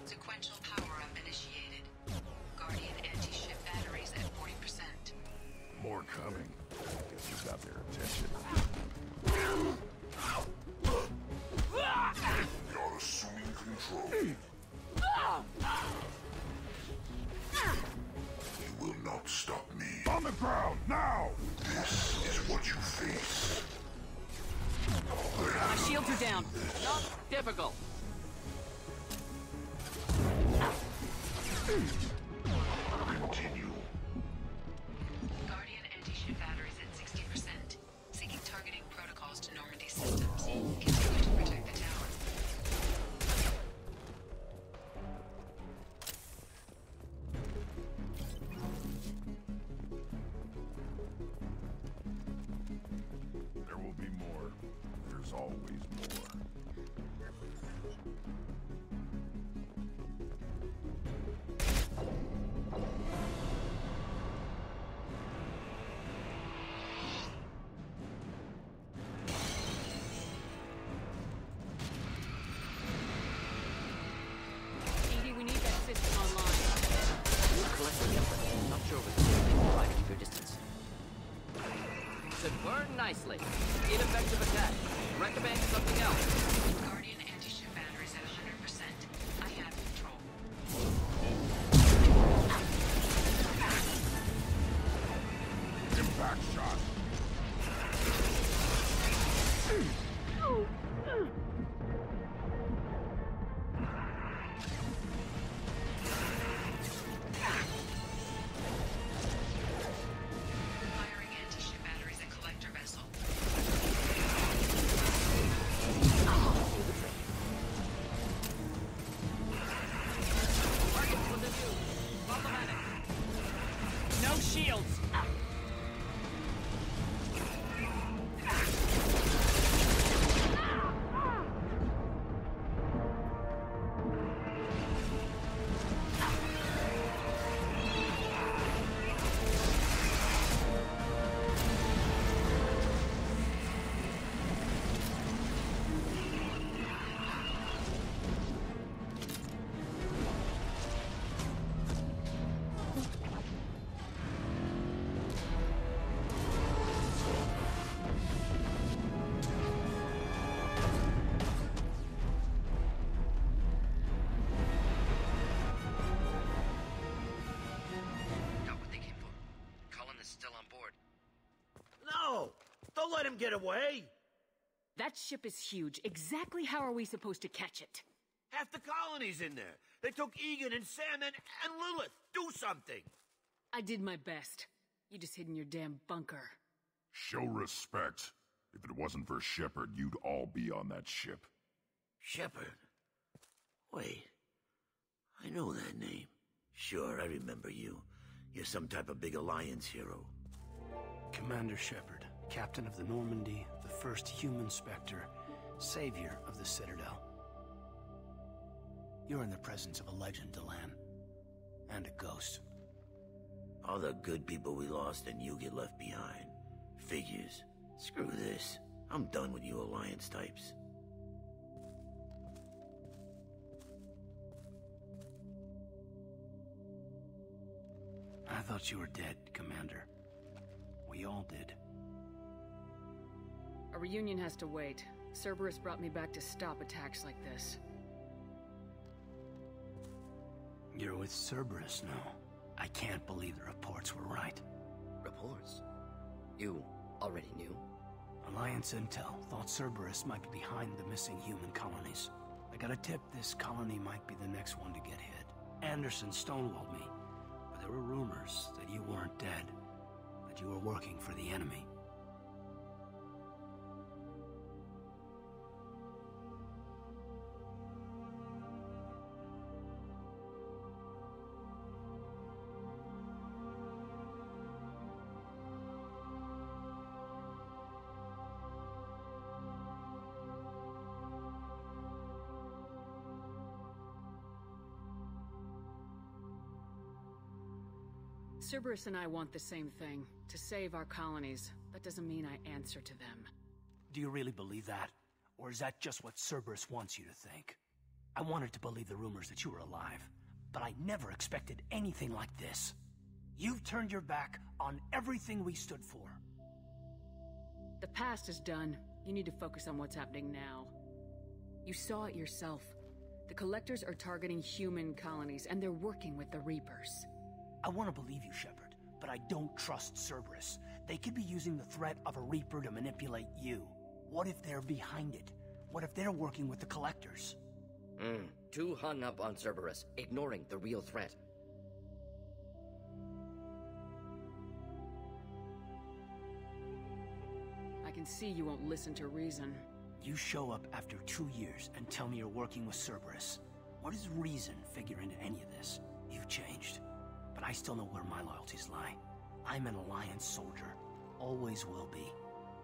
Sequential power-up initiated. Guardian anti-ship batteries at 40%. More coming. Guess you got their attention. You're assuming control. You will not stop me. On the ground, now! This is what you face. My shields are down. Not difficult. Continue. Guardian anti-ship batteries at 60%. Seeking targeting protocols to Normandy systems. Continue to protect the tower. There will be more. There's always more. EDI, we need that system online. We'll collect the effort. Not sure what to do. Try to keep your distance. Should burn nicely. Ineffective attack. Recommend something else. Guardian anti-ship batteries at 100%. I have control. Impact shot. Firing anti-ship batteries at collector vessel. Targets within view. Problematic. No shields. Got what they came for. Cullen is still on board. No! Don't let him get away! That ship is huge. Exactly how are we supposed to catch it? Half the colony's in there. They took Egan and Sam and Lilith. Do something! I did my best. You just hid in your damn bunker. Show respect. If it wasn't for Shepard, you'd all be on that ship. Shepard? Wait. I know that name. Sure, I remember you. You're some type of big Alliance hero. Commander Shepard. Captain of the Normandy, the first human Spectre, savior of the Citadel. You're in the presence of a legend, Delan. And a ghost. All the good people we lost and you get left behind. Figures. Screw this. I'm done with you Alliance types. I thought you were dead, Commander. We all did. A reunion has to wait. Cerberus brought me back to stop attacks like this. You're with Cerberus now. I can't believe the reports were right. Reports? You already knew? Alliance Intel thought Cerberus might be behind the missing human colonies. I got a tip this colony might be the next one to get hit. Anderson stonewalled me, but there were rumors that you weren't dead, that you were working for the enemy. Cerberus and I want the same thing, to save our colonies. That doesn't mean I answer to them. Do you really believe that? Or is that just what Cerberus wants you to think? I wanted to believe the rumors that you were alive, but I never expected anything like this. You've turned your back on everything we stood for. The past is done. You need to focus on what's happening now. You saw it yourself. The Collectors are targeting human colonies, and they're working with the Reapers. I want to believe you, Shepard, but I don't trust Cerberus. They could be using the threat of a Reaper to manipulate you. What if they're behind it? What if they're working with the Collectors? Too hung up on Cerberus, ignoring the real threat. I can see you won't listen to reason. You show up after 2 years and tell me you're working with Cerberus. What does reason figure into any of this? You've changed. But I still know where my loyalties lie. I'm an Alliance soldier. Always will be.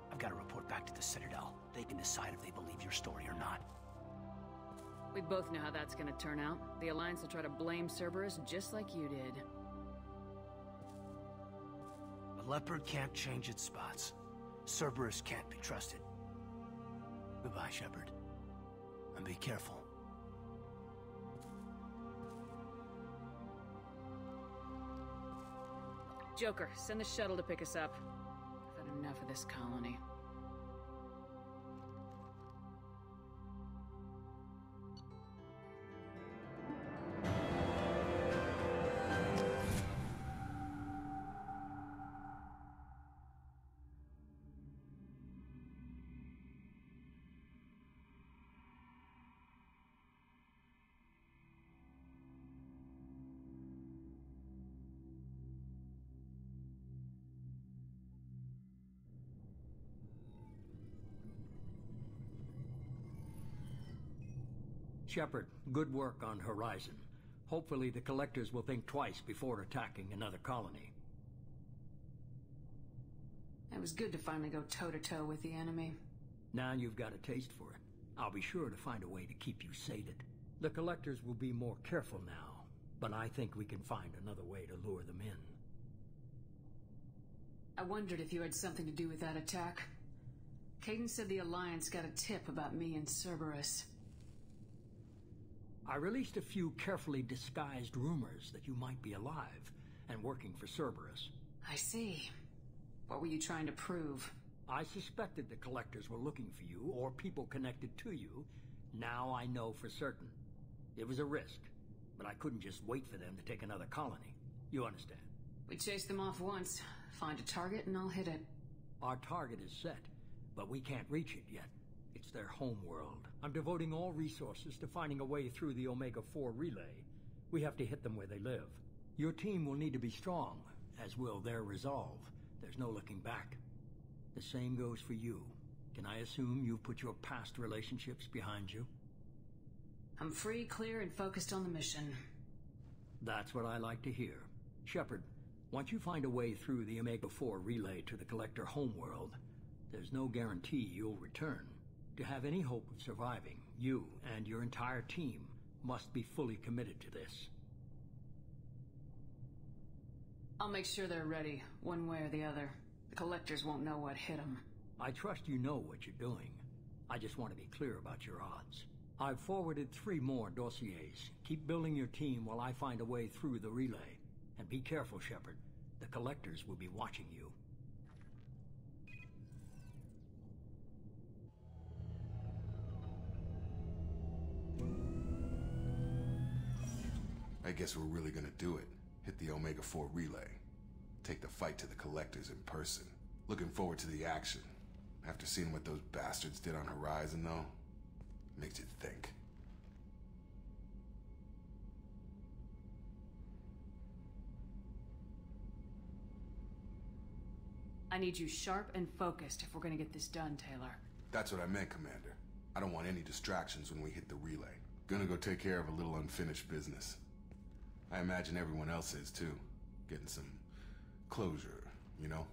I've got to report back to the Citadel. They can decide if they believe your story or not. We both know how that's gonna turn out. The Alliance will try to blame Cerberus just like you did. The Leopard can't change its spots. Cerberus can't be trusted. Goodbye, Shepard. And be careful. Joker, send the shuttle to pick us up. I've had enough of this colony. Shepard, good work on Horizon. Hopefully the Collectors will think twice before attacking another colony. It was good to finally go toe-to-toe with the enemy. Now you've got a taste for it. I'll be sure to find a way to keep you sated. The Collectors will be more careful now, but I think we can find another way to lure them in. I wondered if you had something to do with that attack. Kaidan said the Alliance got a tip about me and Cerberus. I released a few carefully disguised rumors that you might be alive and working for Cerberus. I see. What were you trying to prove? I suspected the Collectors were looking for you, or people connected to you. Now I know for certain. It was a risk, but I couldn't just wait for them to take another colony. You understand? We chased them off once. Find a target and I'll hit it. Our target is set, but we can't reach it yet. It's their home world. I'm devoting all resources to finding a way through the Omega-4 relay. We have to hit them where they live. Your team will need to be strong, as will their resolve. There's no looking back. The same goes for you. Can I assume you've put your past relationships behind you? I'm free, clear, and focused on the mission. That's what I like to hear. Shepard, once you find a way through the Omega-4 relay to the Collector homeworld, There's no guarantee you'll return. To have any hope of surviving, you and your entire team must be fully committed to this. I'll make sure they're ready, one way or the other. The Collectors won't know what hit them. I trust you know what you're doing. I just want to be clear about your odds. I've forwarded 3 more dossiers. Keep building your team while I find a way through the relay. And be careful, Shepard. The Collectors will be watching you. I guess we're really gonna do it. Hit the Omega-4 relay. Take the fight to the Collectors in person. Looking forward to the action. After seeing what those bastards did on Horizon, though, makes you think. I need you sharp and focused if we're gonna get this done, Taylor. That's what I meant, Commander. I don't want any distractions when we hit the relay. Gonna go take care of a little unfinished business. I imagine everyone else is, too. Getting some closure, you know?